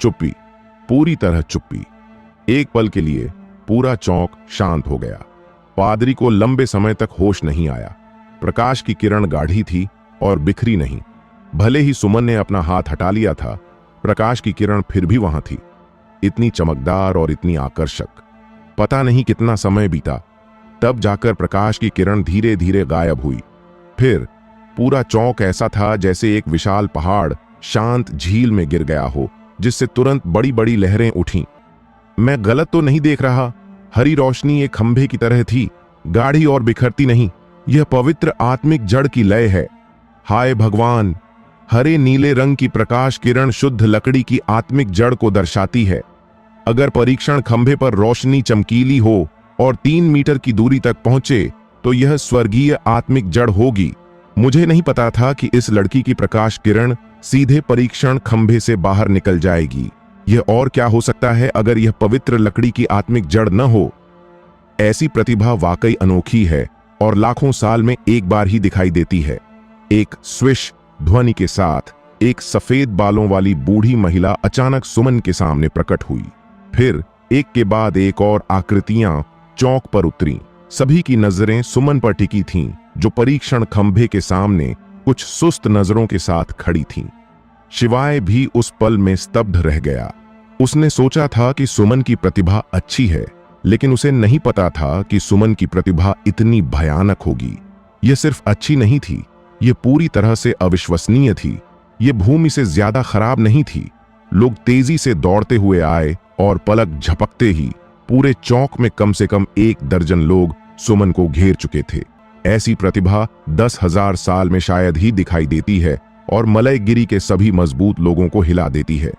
चुप्पी, पूरी तरह चुप्पी। एक पल के लिए पूरा चौक शांत हो गया। पादरी को लंबे समय तक होश नहीं आया। प्रकाश की किरण गाढ़ी थी और बिखरी नहीं। भले ही सुमन ने अपना हाथ हटा लिया था, प्रकाश की किरण फिर भी वहां थी, इतनी चमकदार और इतनी आकर्षक। पता नहीं कितना समय बीता, तब जाकर प्रकाश की किरण धीरे धीरे गायब हुई। फिर पूरा चौक ऐसा था जैसे एक विशाल पहाड़ शांत झील में गिर गया हो, जिससे तुरंत बड़ी बड़ी लहरें उठीं। मैं गलत तो नहीं देख रहा? हरी रोशनी एक खंभे की तरह थी, गाढ़ी और बिखरती नहीं। यह पवित्र आत्मिक जड़ की लय है। हाय भगवान! हरे नीले रंग की प्रकाश किरण शुद्ध लकड़ी की आत्मिक जड़ को दर्शाती है। अगर परीक्षण खंभे पर रोशनी चमकीली हो और 3 मीटर की दूरी तक पहुंचे तो यह स्वर्गीय आत्मिक जड़ होगी। मुझे नहीं पता था कि इस लड़की की प्रकाश किरण सीधे परीक्षण खंभे से बाहर निकल जाएगी। यह और क्या हो सकता है अगर यह पवित्र लकड़ी की आत्मिक जड़ न हो? ऐसी प्रतिभा वाकई अनोखी है और लाखों साल में एक बार ही दिखाई देती है। एक स्विश ध्वनि के साथ एक सफेद बालों वाली बूढ़ी महिला अचानक सुमन के सामने प्रकट हुई। फिर एक के बाद एक और आकृतियां चौक पर उतरीं। सभी की नजरें सुमन पर टिकी थीं, जो परीक्षण खंभे के सामने कुछ सुस्त नजरों के साथ खड़ी थीं। शिवाय भी उस पल में स्तब्ध रह गया। उसने सोचा था कि सुमन की प्रतिभा अच्छी है, लेकिन उसे नहीं पता था कि सुमन की प्रतिभा इतनी भयानक होगी। यह सिर्फ अच्छी नहीं थी, यह पूरी तरह से अविश्वसनीय थी। यह भूमि से ज्यादा खराब नहीं थी। लोग तेजी से दौड़ते हुए आए और पलक झपकते ही पूरे चौक में कम से कम 1 दर्जन लोग सुमन को घेर चुके थे। ऐसी प्रतिभा 10,000 साल में शायद ही दिखाई देती है और मलयगिरी के सभी मजबूत लोगों को हिला देती है।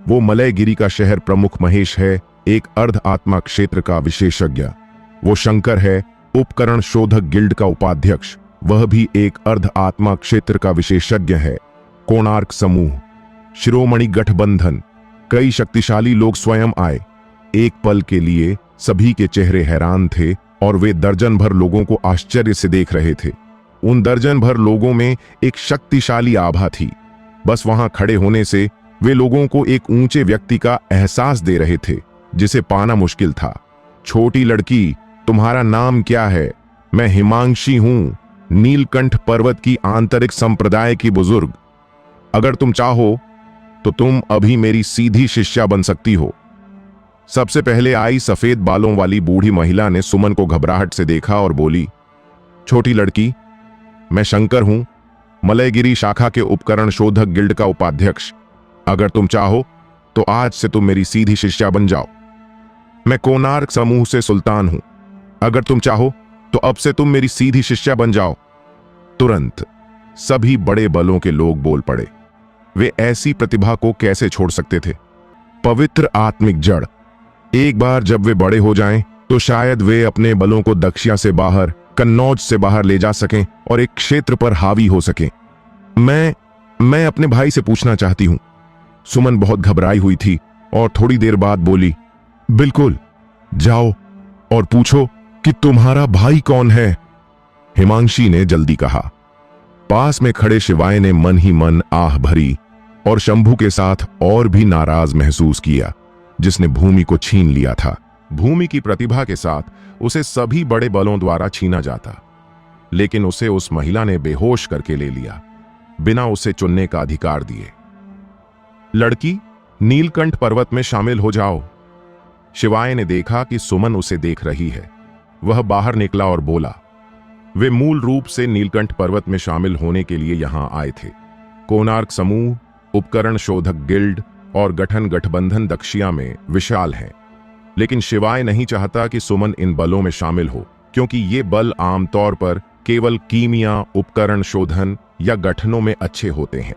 वो मलयगिरी का शहर प्रमुख महेश है, एक अर्ध आत्मा क्षेत्र का विशेषज्ञ। वो शंकर है, उपकरण शोधक गिल्ड का उपाध्यक्ष, वह भी एक अर्ध आत्मा क्षेत्र का विशेषज्ञ है। कोणार्क समूह, शिरोमणि गठबंधन, कई शक्तिशाली लोग स्वयं आए। एक पल के लिए सभी के चेहरे हैरान थे और वे दर्जन भर लोगों को आश्चर्य से देख रहे थे। उन दर्जन भर लोगों में एक शक्तिशाली आभा थी। बस वहां खड़े होने से वे लोगों को एक ऊंचे व्यक्ति का एहसास दे रहे थे, जिसे पाना मुश्किल था। छोटी लड़की, तुम्हारा नाम क्या है? मैं हिमांशी हूं, नीलकंठ पर्वत की आंतरिक संप्रदाय की बुजुर्ग। अगर तुम चाहो तो तुम अभी मेरी सीधी शिष्या बन सकती हो। सबसे पहले आई सफेद बालों वाली बूढ़ी महिला ने सुमन को घबराहट से देखा और बोली, छोटी लड़की, मैं शंकर हूं, मलयगिरी शाखा के उपकरण शोधक गिल्ड का उपाध्यक्ष। अगर तुम चाहो तो आज से तुम मेरी सीधी शिष्या बन जाओ। मैं कोणार्क समूह से सुल्तान हूं। अगर तुम चाहो तो अब से तुम मेरी सीधी शिष्या बन जाओ। तुरंत सभी बड़े बलों के लोग बोल पड़े। वे ऐसी प्रतिभा को कैसे छोड़ सकते थे? पवित्र आत्मिक जड़। एक बार जब वे बड़े हो जाएं, तो शायद वे अपने बलों को दक्षिया से बाहर, कन्नौज से बाहर ले जा सकें और एक क्षेत्र पर हावी हो सकें। मैं अपने भाई से पूछना चाहती हूं। सुमन बहुत घबराई हुई थी और थोड़ी देर बाद बोली, बिल्कुल, जाओ और पूछो कि तुम्हारा भाई कौन है। हिमांशी ने जल्दी कहा। पास में खड़े शिवाय ने मन ही मन आह भरी और शंभू के साथ और भी नाराज महसूस किया, जिसने भूमि को छीन लिया था। भूमि की प्रतिभा के साथ उसे सभी बड़े बलों द्वारा छीना जाता, लेकिन उसे उस महिला ने बेहोश करके ले लिया, बिना उसे चुनने का अधिकार दिए। लड़की, नीलकंठ पर्वत में शामिल हो जाओ। शिवाय ने देखा कि सुमन उसे देख रही है। वह बाहर निकला और बोला, वे मूल रूप से नीलकंठ पर्वत में शामिल होने के लिए यहां आए थे। कोणार्क समूह, उपकरण शोधक गिल्ड और गठन गठबंधन दक्षिया में विशाल हैं, लेकिन शिवाय नहीं चाहता कि सुमन इन बलों में शामिल हो, क्योंकि ये बल आमतौर पर केवल कीमिया, उपकरण शोधन या गठनों में अच्छे होते हैं।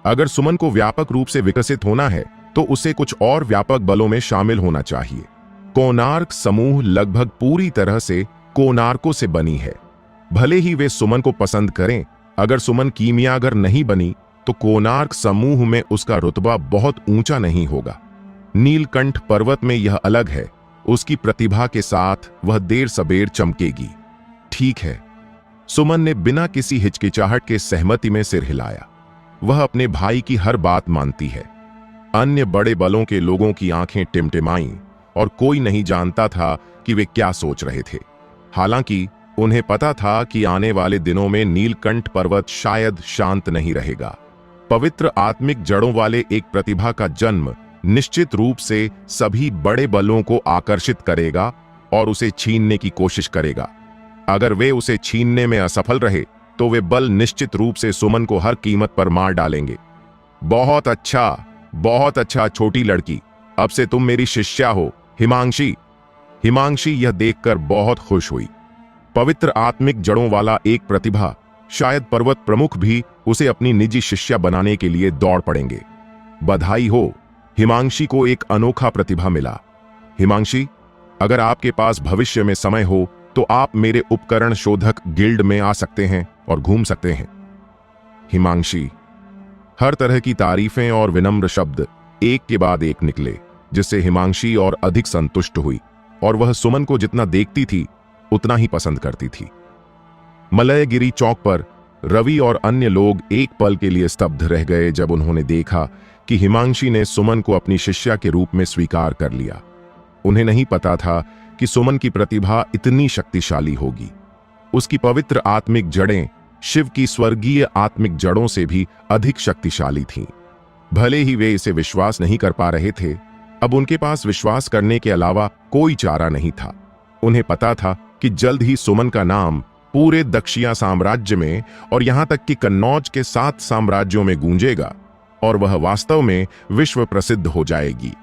अगर सुमन को व्यापक रूप से विकसित होना है तो उसे कुछ और व्यापक बलों में शामिल होना चाहिए। कोणार्क समूह लगभग पूरी तरह से कोणार्कों से बनी है। भले ही वे सुमन को पसंद करें, अगर सुमन कीमियागर नहीं बनी तो कोणार्क समूह में उसका रुतबा बहुत ऊंचा नहीं होगा। नीलकंठ पर्वत में यह अलग है, उसकी प्रतिभा के साथ वह देर सबेर चमकेगी। ठीक है, सुमन ने बिना किसी हिचकिचाहट के सहमति में सिर हिलाया। वह अपने भाई की हर बात मानती है। अन्य बड़े बलों के लोगों की आंखें टिमटिमाईं और कोई नहीं जानता था कि वे क्या सोच रहे थे। हालांकि उन्हें पता था कि आने वाले दिनों में नीलकंठ पर्वत शायद शांत नहीं रहेगा। पवित्र आत्मिक जड़ों वाले एक प्रतिभा का जन्म निश्चित रूप से सभी बड़े बलों को आकर्षित करेगा और उसे छीनने की कोशिश करेगा। अगर वे उसे छीनने में असफल रहे तो वे बल निश्चित रूप से सुमन को हर कीमत पर मार डालेंगे। बहुत अच्छा छोटी लड़की, अब से तुम मेरी शिष्या हो, हिमांशी। हिमांशी यह देखकर बहुत खुश हुई। पवित्र आत्मिक जड़ों वाला एक प्रतिभा, शायद पर्वत प्रमुख भी उसे अपनी निजी शिष्या बनाने के लिए दौड़ पड़ेंगे। बधाई हो, हिमांशी को एक अनोखा प्रतिभा मिला। हिमांशी, अगर आपके पास भविष्य में समय हो तो आप मेरे उपकरण शोधक गिल्ड में आ सकते हैं और घूम सकते हैं। हिमांशी। हर तरह की तारीफें और विनम्र शब्द एक के बाद एक निकले, जिससे हिमांशी और अधिक संतुष्ट हुई और वह सुमन को जितना देखती थी उतना ही पसंद करती थी। मलयगिरी चौक पर रवि और अन्य लोग एक पल के लिए स्तब्ध रह गए जब उन्होंने देखा कि हिमांशी ने सुमन को अपनी शिष्या के रूप में स्वीकार कर लिया। उन्हें नहीं पता था कि सुमन की प्रतिभा इतनी शक्तिशाली होगी। उसकी पवित्र आत्मिक जड़ें शिव की स्वर्गीय आत्मिक जड़ों से भी अधिक शक्तिशाली थीं। भले ही वे इसे विश्वास नहीं कर पा रहे थे, अब उनके पास विश्वास करने के अलावा कोई चारा नहीं था। उन्हें पता था कि जल्द ही सुमन का नाम पूरे दक्षिणा साम्राज्य में और यहां तक कि कन्नौज के 7 साम्राज्यों में गूंजेगा और वह वास्तव में विश्व प्रसिद्ध हो जाएगी।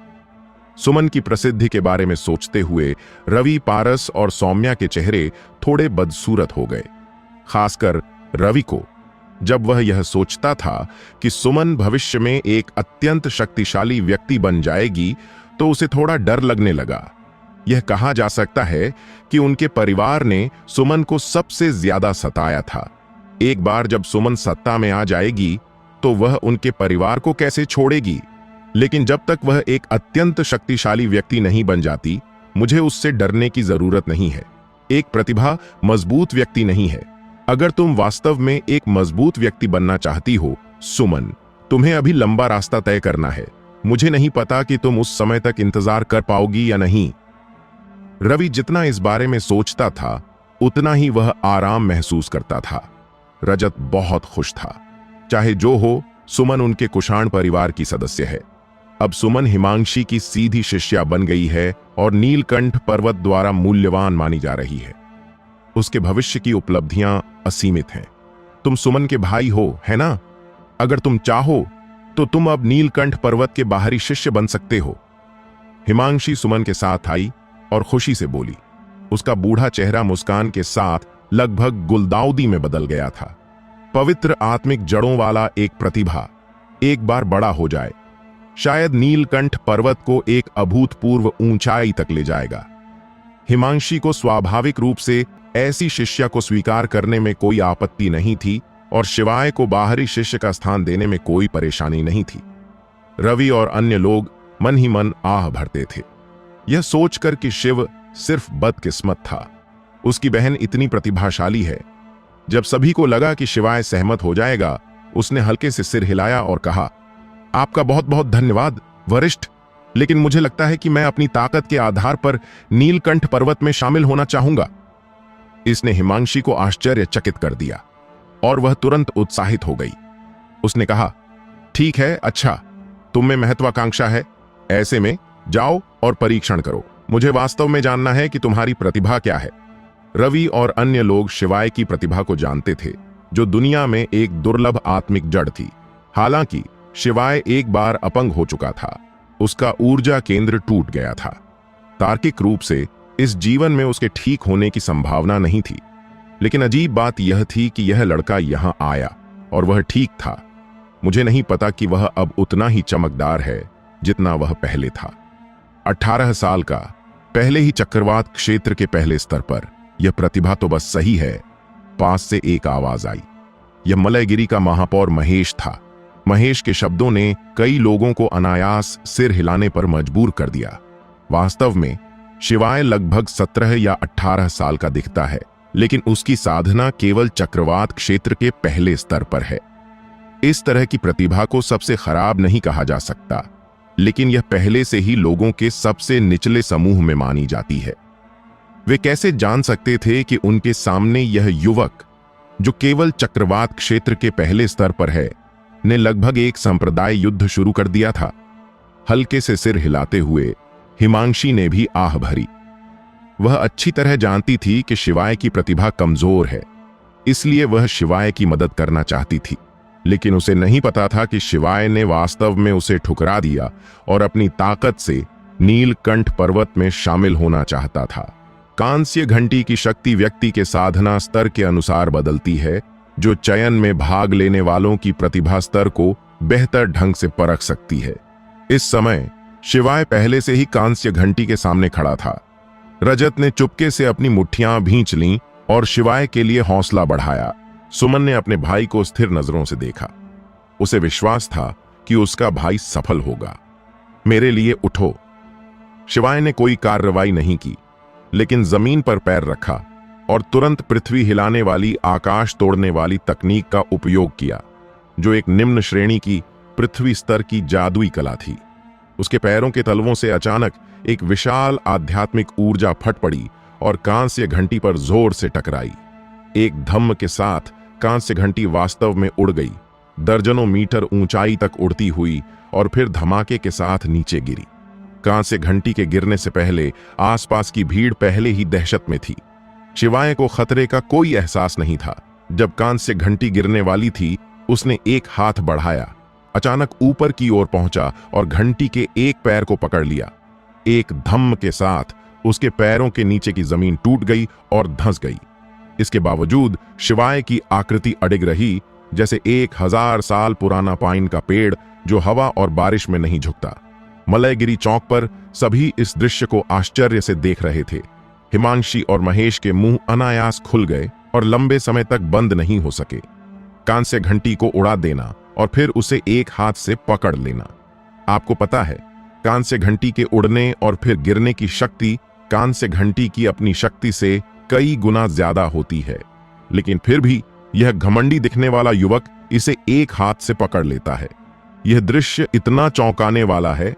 सुमन की प्रसिद्धि के बारे में सोचते हुए रवि, पारस और सौम्या के चेहरे थोड़े बदसूरत हो गए, खासकर रवि को। जब वह यह सोचता था कि सुमन भविष्य में एक अत्यंत शक्तिशाली व्यक्ति बन जाएगी तो उसे थोड़ा डर लगने लगा। यह कहा जा सकता है कि उनके परिवार ने सुमन को सबसे ज्यादा सताया था। एक बार जब सुमन सत्ता में आ जाएगी तो वह उनके परिवार को कैसे छोड़ेगी, लेकिन जब तक वह एक अत्यंत शक्तिशाली व्यक्ति नहीं बन जाती, मुझे उससे डरने की जरूरत नहीं है। एक प्रतिभा मजबूत व्यक्ति नहीं है। अगर तुम वास्तव में एक मजबूत व्यक्ति बनना चाहती हो सुमन, तुम्हें अभी लंबा रास्ता तय करना है। मुझे नहीं पता कि तुम उस समय तक इंतजार कर पाओगी या नहीं। रवि जितना इस बारे में सोचता था उतना ही वह आराम महसूस करता था। रजत बहुत खुश था। चाहे जो हो, सुमन उनके कुषाण परिवार की सदस्य है। अब सुमन हिमांशी की सीधी शिष्या बन गई है और नीलकंठ पर्वत द्वारा मूल्यवान मानी जा रही है। उसके भविष्य की उपलब्धियां असीमित हैं। तुम सुमन के भाई हो, है ना? अगर तुम चाहो तो तुम अब नीलकंठ पर्वत के बाहरी शिष्य बन सकते हो। हिमांशी सुमन के साथ आई और खुशी से बोली। उसका बूढ़ा चेहरा मुस्कान के साथ लगभग गुलदाउदी में बदल गया था। पवित्र आत्मिक जड़ों वाला एक प्रतिभा एक बार बड़ा हो जाए, शायद नीलकंठ पर्वत को एक अभूतपूर्व ऊंचाई तक ले जाएगा। हिमांशी को स्वाभाविक रूप से ऐसी शिष्या को स्वीकार करने में कोई आपत्ति नहीं थी और शिवाय को बाहरी शिष्य का स्थान देने में कोई परेशानी नहीं थी। रवि और अन्य लोग मन ही मन आह भरते थे, यह सोचकर कि शिव सिर्फ बदकिस्मत था, उसकी बहन इतनी प्रतिभाशाली है। जब सभी को लगा कि शिवाय सहमत हो जाएगा, उसने हल्के से सिर हिलाया और कहा, आपका बहुत बहुत धन्यवाद वरिष्ठ, लेकिन मुझे लगता है कि मैं अपनी ताकत के आधार पर नीलकंठ पर्वत में शामिल होना चाहूंगा। इसने हिमांशी को आश्चर्यचकित कर दिया और वह तुरंत उत्साहित हो गई। उसने कहा, ठीक है, अच्छा, तुम में महत्वाकांक्षा है, ऐसे में जाओ और परीक्षण करो। मुझे वास्तव में जानना है कि तुम्हारी प्रतिभा क्या है। रवि और अन्य लोग शिवाय की प्रतिभा को जानते थे, जो दुनिया में एक दुर्लभ आत्मिक जड़ थी। हालांकि शिवाय एक बार अपंग हो चुका था, उसका ऊर्जा केंद्र टूट गया था। तार्किक रूप से इस जीवन में उसके ठीक होने की संभावना नहीं थी, लेकिन अजीब बात यह थी कि यह लड़का यहां आया और वह ठीक था। मुझे नहीं पता कि वह अब उतना ही चमकदार है जितना वह पहले था। 18 साल का, पहले ही चक्रवात क्षेत्र के पहले स्तर पर। यह प्रतिभा तो बस सही है। पास से एक आवाज आई। यह मलयगिरी का महापौर महेश था। महेश के शब्दों ने कई लोगों को अनायास सिर हिलाने पर मजबूर कर दिया। वास्तव में शिवाय लगभग 17 या 18 साल का दिखता है, लेकिन उसकी साधना केवल चक्रवात क्षेत्र के पहले स्तर पर है। इस तरह की प्रतिभा को सबसे खराब नहीं कहा जा सकता। लेकिन यह पहले से ही लोगों के सबसे निचले समूह में मानी जाती है। वे कैसे जान सकते थे कि उनके सामने यह युवक, जो केवल चक्रवात क्षेत्र के पहले स्तर पर है, ने लगभग एक संप्रदाय युद्ध शुरू कर दिया था। हल्के से सिर हिलाते हुए हिमांशी ने भी आह भरी। वह अच्छी तरह जानती थी कि शिवाय की प्रतिभा कमजोर है, इसलिए वह शिवाय की मदद करना चाहती थी। लेकिन उसे नहीं पता था कि शिवाय ने वास्तव में उसे ठुकरा दिया और अपनी ताकत से नीलकंठ पर्वत में शामिल होना चाहता था। कांस्य घंटी की शक्ति व्यक्ति के साधना स्तर के अनुसार बदलती है, जो चयन में भाग लेने वालों की प्रतिभा स्तर को बेहतर ढंग से परख सकती है। इस समय शिवाय पहले से ही कांस्य घंटी के सामने खड़ा था। रजत ने चुपके से अपनी मुट्ठियां भींच लीं और शिवाय के लिए हौसला बढ़ाया। सुमन ने अपने भाई को स्थिर नजरों से देखा। उसे विश्वास था कि उसका भाई सफल होगा। मेरे लिए उठो। शिवाय ने कोई कार्रवाई नहीं की, लेकिन जमीन पर पैर रखा और तुरंत पृथ्वी हिलाने वाली, आकाश तोड़ने वाली तकनीक का उपयोग किया, जो एक निम्न श्रेणी की पृथ्वी स्तर की जादुई कला थी। उसके पैरों के तलवों से अचानक एक विशाल आध्यात्मिक ऊर्जा फट पड़ी और कांस्य घंटी पर जोर से टकराई। एक धम्म के साथ कांस्य घंटी वास्तव में उड़ गई, दर्जनों मीटर ऊंचाई तक उड़ती हुई और फिर धमाके के साथ नीचे गिरी। कांस्य घंटी के गिरने से पहले आसपास की भीड़ पहले ही दहशत में थी। शिवाय को खतरे का कोई एहसास नहीं था। जब कांस्य घंटी गिरने वाली थी, उसने एक हाथ बढ़ाया, अचानक ऊपर की ओर पहुंचा और घंटी के एक पैर को पकड़ लिया। एक धम्म के साथ उसके पैरों के नीचे की जमीन टूट गई और धंस गई। इसके बावजूद शिवाय की आकृति अडिग रही, जैसे 1000 साल पुराना पाइन का पेड़ जो हवा और बारिश में नहीं झुकता। मलयगिरी चौक पर सभी इस दृश्य को आश्चर्य से देख रहे थे। हिमांशी और महेश के मुंह अनायास खुल गए और लंबे समय तक बंद नहीं हो सके। कांस्य घंटी को उड़ा देना और फिर उसे एक हाथ से पकड़ लेना। आपको पता है, कांस्य घंटी के उड़ने और फिर गिरने की शक्ति कांस्य घंटी की अपनी शक्ति से कई गुना ज्यादा होती है, लेकिन फिर भी यह घमंडी दिखने वाला युवक इसे एक हाथ से पकड़ लेता है। यह दृश्य इतना चौंकाने वाला है।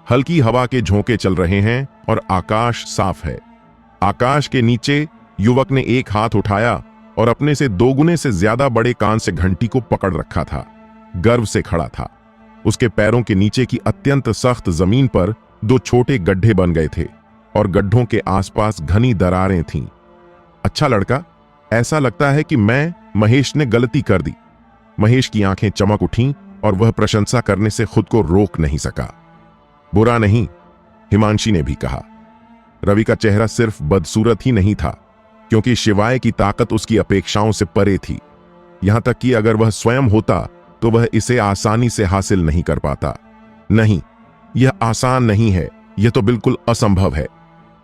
हल्की हवा के झोंके चल रहे हैं और आकाश साफ है। आकाश के नीचे युवक ने एक हाथ उठाया और अपने से दोगुने से ज्यादा बड़े कांस्य घंटी को पकड़ रखा था। गर्व से खड़ा था। उसके पैरों के नीचे की अत्यंत सख्त जमीन पर 2 छोटे गड्ढे बन गए थे और गड्ढों के आसपास घनी दरारें थीं। अच्छा लड़का, ऐसा लगता है कि महेश ने गलती कर दी। महेश की आंखें चमक उठीं और वह प्रशंसा करने से खुद को रोक नहीं सका। बुरा नहीं, हिमांशी ने भी कहा। रवि का चेहरा सिर्फ बदसूरत ही नहीं था, क्योंकि शिवाय की ताकत उसकी अपेक्षाओं से परे थी। यहां तक कि अगर वह स्वयं होता तो वह इसे आसानी से हासिल नहीं कर पाता। नहीं, यह आसान नहीं है, यह तो बिल्कुल असंभव है।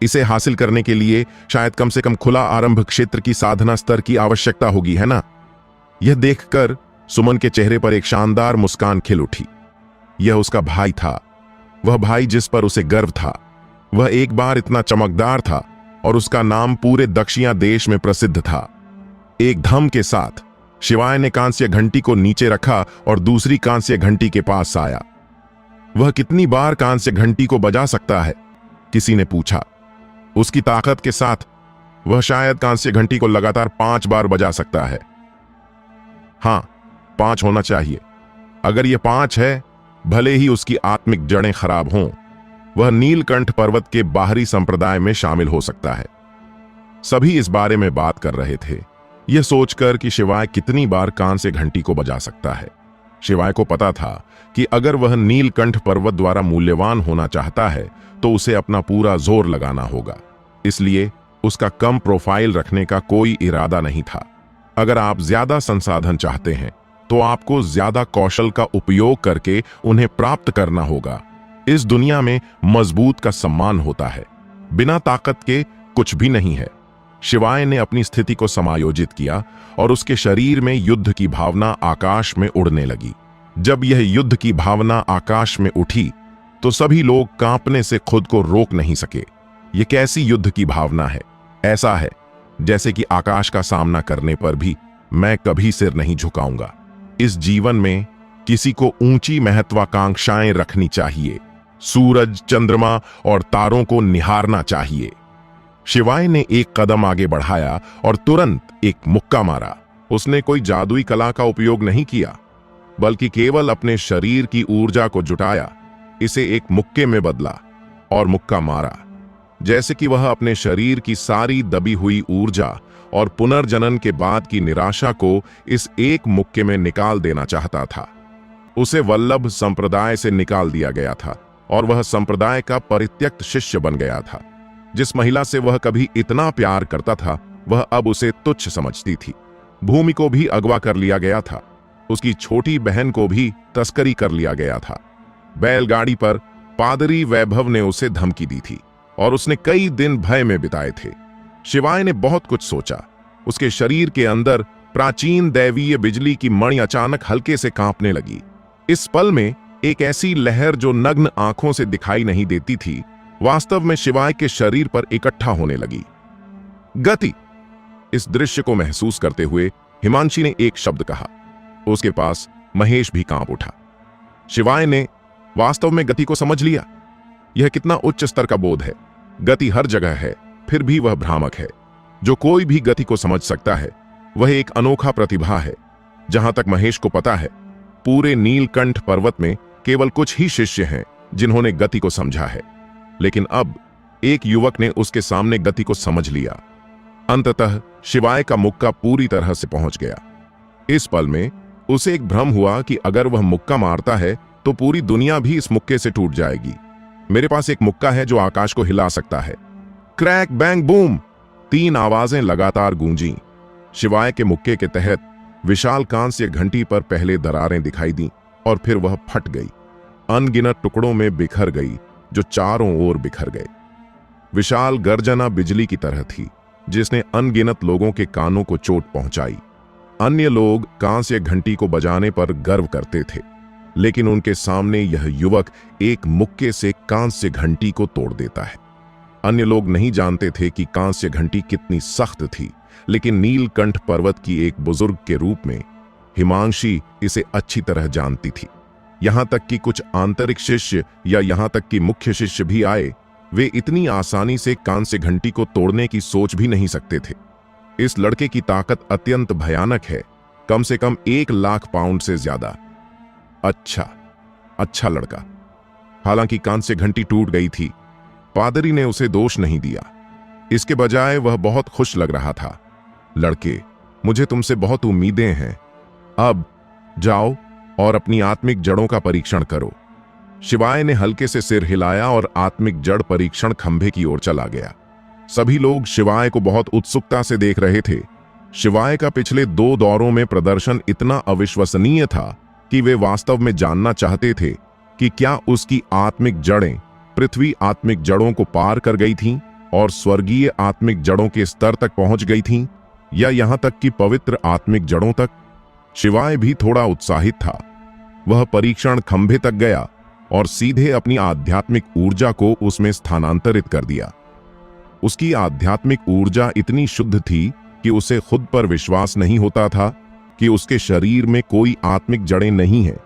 इसे हासिल करने के लिए शायद कम से कम खुला आरंभ क्षेत्र की साधना स्तर की आवश्यकता होगी, है ना? यह देखकर सुमन के चेहरे पर एक शानदार मुस्कान खिल उठी। यह उसका भाई था, वह भाई जिस पर उसे गर्व था। वह एक बार इतना चमकदार था और उसका नाम पूरे दक्षिण देश में प्रसिद्ध था। एक धम के साथ शिवाय ने कांस्य घंटी को नीचे रखा और दूसरी कांस्य घंटी के पास आया। वह कितनी बार कांस्य घंटी को बजा सकता है? किसी ने पूछा। उसकी ताकत के साथ वह शायद कांस्य घंटी को लगातार 5 बार बजा सकता है। हां, 5 होना चाहिए। अगर यह 5 है, भले ही उसकी आत्मिक जड़ें खराब हों, वह नीलकंठ पर्वत के बाहरी संप्रदाय में शामिल हो सकता है। सभी इस बारे में बात कर रहे थे, यह सोचकर कि शिवाय कितनी बार कांस्य घंटी को बजा सकता है। शिवाय को पता था कि अगर वह नीलकंठ पर्वत द्वारा मूल्यवान होना चाहता है तो उसे अपना पूरा जोर लगाना होगा। इसलिए उसका कम प्रोफाइल रखने का कोई इरादा नहीं था। अगर आप ज्यादा संसाधन चाहते हैं तो आपको ज्यादा कौशल का उपयोग करके उन्हें प्राप्त करना होगा। इस दुनिया में मजबूत का सम्मान होता है, बिना ताकत के कुछ भी नहीं है। शिवाय ने अपनी स्थिति को समायोजित किया और उसके शरीर में युद्ध की भावना आकाश में उड़ने लगी। जब यह युद्ध की भावना आकाश में उठी तो सभी लोग कांपने से खुद को रोक नहीं सके। यह कैसी युद्ध की भावना है? ऐसा है जैसे कि आकाश का सामना करने पर भी मैं कभी सिर नहीं झुकाऊंगा। इस जीवन में किसी को ऊंची महत्वाकांक्षाएं रखनी चाहिए, सूरज, चंद्रमा और तारों को निहारना चाहिए। शिवाय ने एक कदम आगे बढ़ाया और तुरंत एक मुक्का मारा। उसने कोई जादुई कला का उपयोग नहीं किया, बल्कि केवल अपने शरीर की ऊर्जा को जुटाया, इसे एक मुक्के में बदला और मुक्का मारा, जैसे कि वह अपने शरीर की सारी दबी हुई ऊर्जा और पुनर्जनन के बाद की निराशा को इस एक मुक्के में निकाल देना चाहता था। उसे वल्लभ संप्रदाय से निकाल दिया गया था और वह संप्रदाय का परित्यक्त शिष्य बन गया था। जिस महिला से वह कभी इतना प्यार करता था, वह अब उसे तुच्छ समझती थी। भूमि को भी अगवा कर लिया गया था। उसकी छोटी बहन को भी तस्करी कर लिया गया था। बैलगाड़ी पर पादरी वैभव ने उसे धमकी दी थी और उसने कई दिन भय में बिताए थे। शिवाय ने बहुत कुछ सोचा। उसके शरीर के अंदर प्राचीन दैवीय बिजली की मणि अचानक हल्के से कांपने लगी। इस पल में एक ऐसी लहर जो नग्न आंखों से दिखाई नहीं देती थी, वास्तव में शिवाय के शरीर पर इकट्ठा होने लगी। गति। इस दृश्य को महसूस करते हुए हिमांशी ने एक शब्द कहा। उसके पास महेश भी कांप उठा। शिवाय ने वास्तव में गति को समझ लिया। यह कितना उच्च स्तर का बोध है। गति हर जगह है, फिर भी वह भ्रामक है। जो कोई भी गति को समझ सकता है, वह एक अनोखा प्रतिभा है। जहां तक महेश को पता है, पूरे नीलकंठ पर्वत में केवल कुछ ही शिष्य हैं जिन्होंने गति को समझा है। लेकिन अब एक युवक ने उसके सामने गति को समझ लिया। अंततः शिवाय का मुक्का पूरी तरह से पहुंच गया। इस पल में उसे एक भ्रम हुआ कि अगर वह मुक्का मारता है तो पूरी दुनिया भी इस मुक्के से टूट जाएगी। मेरे पास एक मुक्का है जो आकाश को हिला सकता है। क्रैक बैंग बूम, 3 आवाजें लगातार गूंजी। शिवाय के मुक्के के तहत विशाल कांस्य घंटी पर पहले दरारें दिखाई दी और फिर वह फट गई, अनगिनत टुकड़ों में बिखर गई जो चारों ओर बिखर गए। विशाल गर्जना बिजली की तरह थी जिसने अनगिनत लोगों के कानों को चोट पहुंचाई। अन्य लोग कांस्य घंटी को बजाने पर गर्व करते थे, लेकिन उनके सामने यह युवक एक मुक्के से कांस्य घंटी को तोड़ देता है। अन्य लोग नहीं जानते थे कि कांस्य घंटी कितनी सख्त थी, लेकिन नीलकंठ पर्वत की एक बुजुर्ग के रूप में हिमांशी इसे अच्छी तरह जानती थी। यहां तक कि कुछ आंतरिक शिष्य या यहां तक कि मुख्य शिष्य भी आए, वे इतनी आसानी से कांस्य घंटी को तोड़ने की सोच भी नहीं सकते थे। इस लड़के की ताकत अत्यंत भयानक है, कम से कम 1 लाख पाउंड से ज्यादा। अच्छा लड़का। हालांकि कांस्य घंटी टूट गई थी, पादरी ने उसे दोष नहीं दिया। इसके बजाय वह बहुत खुश लग रहा था। लड़के, मुझे तुमसे बहुत उम्मीदें हैं। अब जाओ और अपनी आत्मिक जड़ों का परीक्षण करो। शिवाय ने हल्के से सिर हिलाया और आत्मिक जड़ परीक्षण खंभे की ओर चला गया। सभी लोग शिवाय को बहुत उत्सुकता से देख रहे थे। शिवाय का पिछले 2 दौरों में प्रदर्शन इतना अविश्वसनीय था कि वे वास्तव में जानना चाहते थे कि क्या उसकी आत्मिक जड़ें पृथ्वी आत्मिक जड़ों को पार कर गई थीं और स्वर्गीय आत्मिक जड़ों के स्तर तक पहुंच गई थीं, या यहां तक कि पवित्र आत्मिक जड़ों तक। शिवाय भी थोड़ा उत्साहित था। वह परीक्षण खंभे तक गया और सीधे अपनी आध्यात्मिक ऊर्जा को उसमें स्थानांतरित कर दिया। उसकी आध्यात्मिक ऊर्जा इतनी शुद्ध थी कि उसे खुद पर विश्वास नहीं होता था कि उसके शरीर में कोई आत्मिक जड़ें नहीं हैं।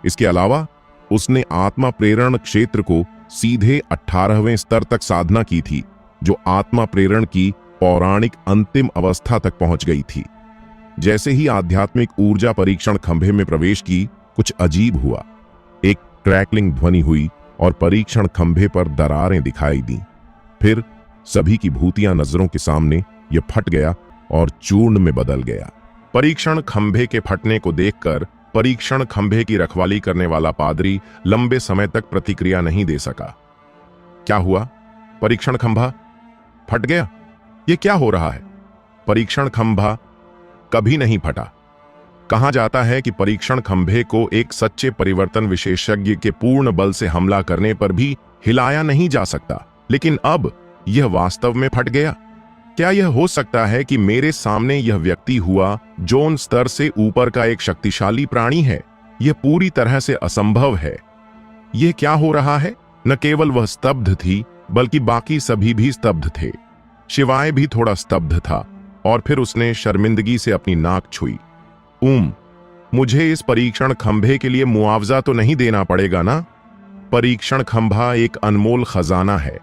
इसके अलावा उसने आत्मा प्रेरण क्षेत्र को सीधे 18वें स्तर तक साधना की थी, जो आत्मा प्रेरण की पौराणिक अंतिम अवस्था तक पहुंच गई थी। जैसे ही आध्यात्मिक ऊर्जा परीक्षण खंभे में प्रवेश की, कुछ अजीब हुआ। एक क्रैकलिंग ध्वनि हुई और परीक्षण खंभे पर दरारें दिखाई दी। फिर सभी की भूतियां नजरों के सामने यह फट गया और चूर्ण में बदल गया। परीक्षण खंभे के फटने को देखकर परीक्षण खंभे की रखवाली करने वाला पादरी लंबे समय तक प्रतिक्रिया नहीं दे सका। क्या हुआ? परीक्षण खंभा फट गया? यह क्या हो रहा है? परीक्षण खंभा कभी नहीं फटा। कहा जाता है कि परीक्षण खंभे को एक सच्चे परिवर्तन विशेषज्ञ के पूर्ण बल से हमला करने पर भी हिलाया नहीं जा सकता, लेकिन अब यह वास्तव में फट गया। क्या यह हो सकता है कि मेरे सामने यह व्यक्ति हुआ जोन स्तर से ऊपर का एक शक्तिशाली प्राणी है? यह पूरी तरह से असंभव है। यह क्या हो रहा है? न केवल वह स्तब्ध थी, बल्कि बाकी सभी भी स्तब्ध थे। शिवाय भी थोड़ा स्तब्ध था और फिर उसने शर्मिंदगी से अपनी नाक छुई। मुझे इस परीक्षण खंभे के लिए मुआवजा तो नहीं देना पड़ेगा ना? परीक्षण खंभा एक अनमोल खजाना है।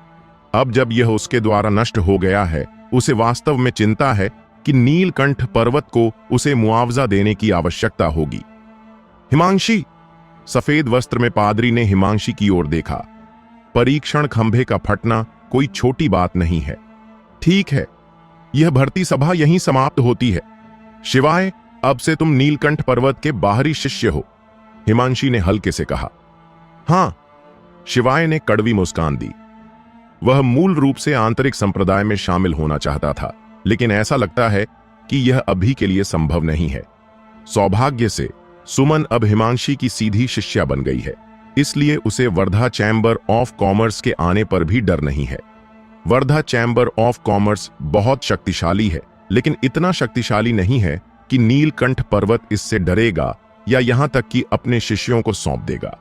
अब जब यह उसके द्वारा नष्ट हो गया है, उसे वास्तव में चिंता है कि नीलकंठ पर्वत को उसे मुआवजा देने की आवश्यकता होगी। हिमांशी, सफेद वस्त्र में पादरी ने हिमांशी की ओर देखा। परीक्षण खंभे का फटना कोई छोटी बात नहीं है। ठीक है, यह भर्ती सभा यहीं समाप्त होती है। शिवाय, अब से तुम नीलकंठ पर्वत के बाहरी शिष्य हो, हिमांशी ने हल्के से कहा। हां, शिवाय ने कड़वी मुस्कान दी। वह मूल रूप से आंतरिक संप्रदाय में शामिल होना चाहता था, लेकिन ऐसा लगता है कि यह अभी के लिए संभव नहीं है। सौभाग्य से सुमन अब हिमांशी की सीधी शिष्या बन गई है, इसलिए उसे वर्धा चैम्बर ऑफ कॉमर्स के आने पर भी डर नहीं है। वर्धा चैम्बर ऑफ कॉमर्स बहुत शक्तिशाली है, लेकिन इतना शक्तिशाली नहीं है कि नीलकंठ पर्वत इससे डरेगा या यहां तक कि अपने शिष्यों को सौंप देगा।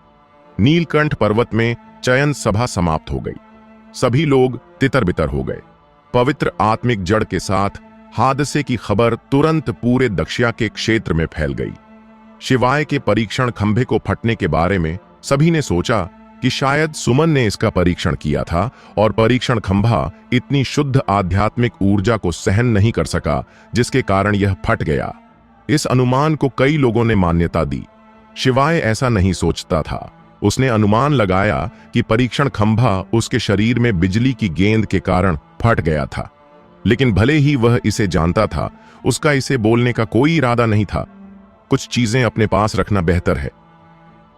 नीलकंठ पर्वत में चयन सभा समाप्त हो गई। सभी लोग तितर-बितर हो गए। पवित्र आत्मिक जड़ के साथ हादसे की खबर तुरंत पूरे दक्षिया के क्षेत्र में फैल गई। शिवाय के परीक्षण खंभे को फटने के बारे में सभी ने सोचा कि शायद सुमन ने इसका परीक्षण किया था और परीक्षण खंभा इतनी शुद्ध आध्यात्मिक ऊर्जा को सहन नहीं कर सका, जिसके कारण यह फट गया। इस अनुमान को कई लोगों ने मान्यता दी। शिवाय ऐसा नहीं सोचता था। उसने अनुमान लगाया कि परीक्षण खंभा उसके शरीर में बिजली की गेंद के कारण फट गया था, लेकिन भले ही वह इसे जानता था, उसका इसे बोलने का कोई इरादा नहीं था। कुछ चीजें अपने पास रखना बेहतर है।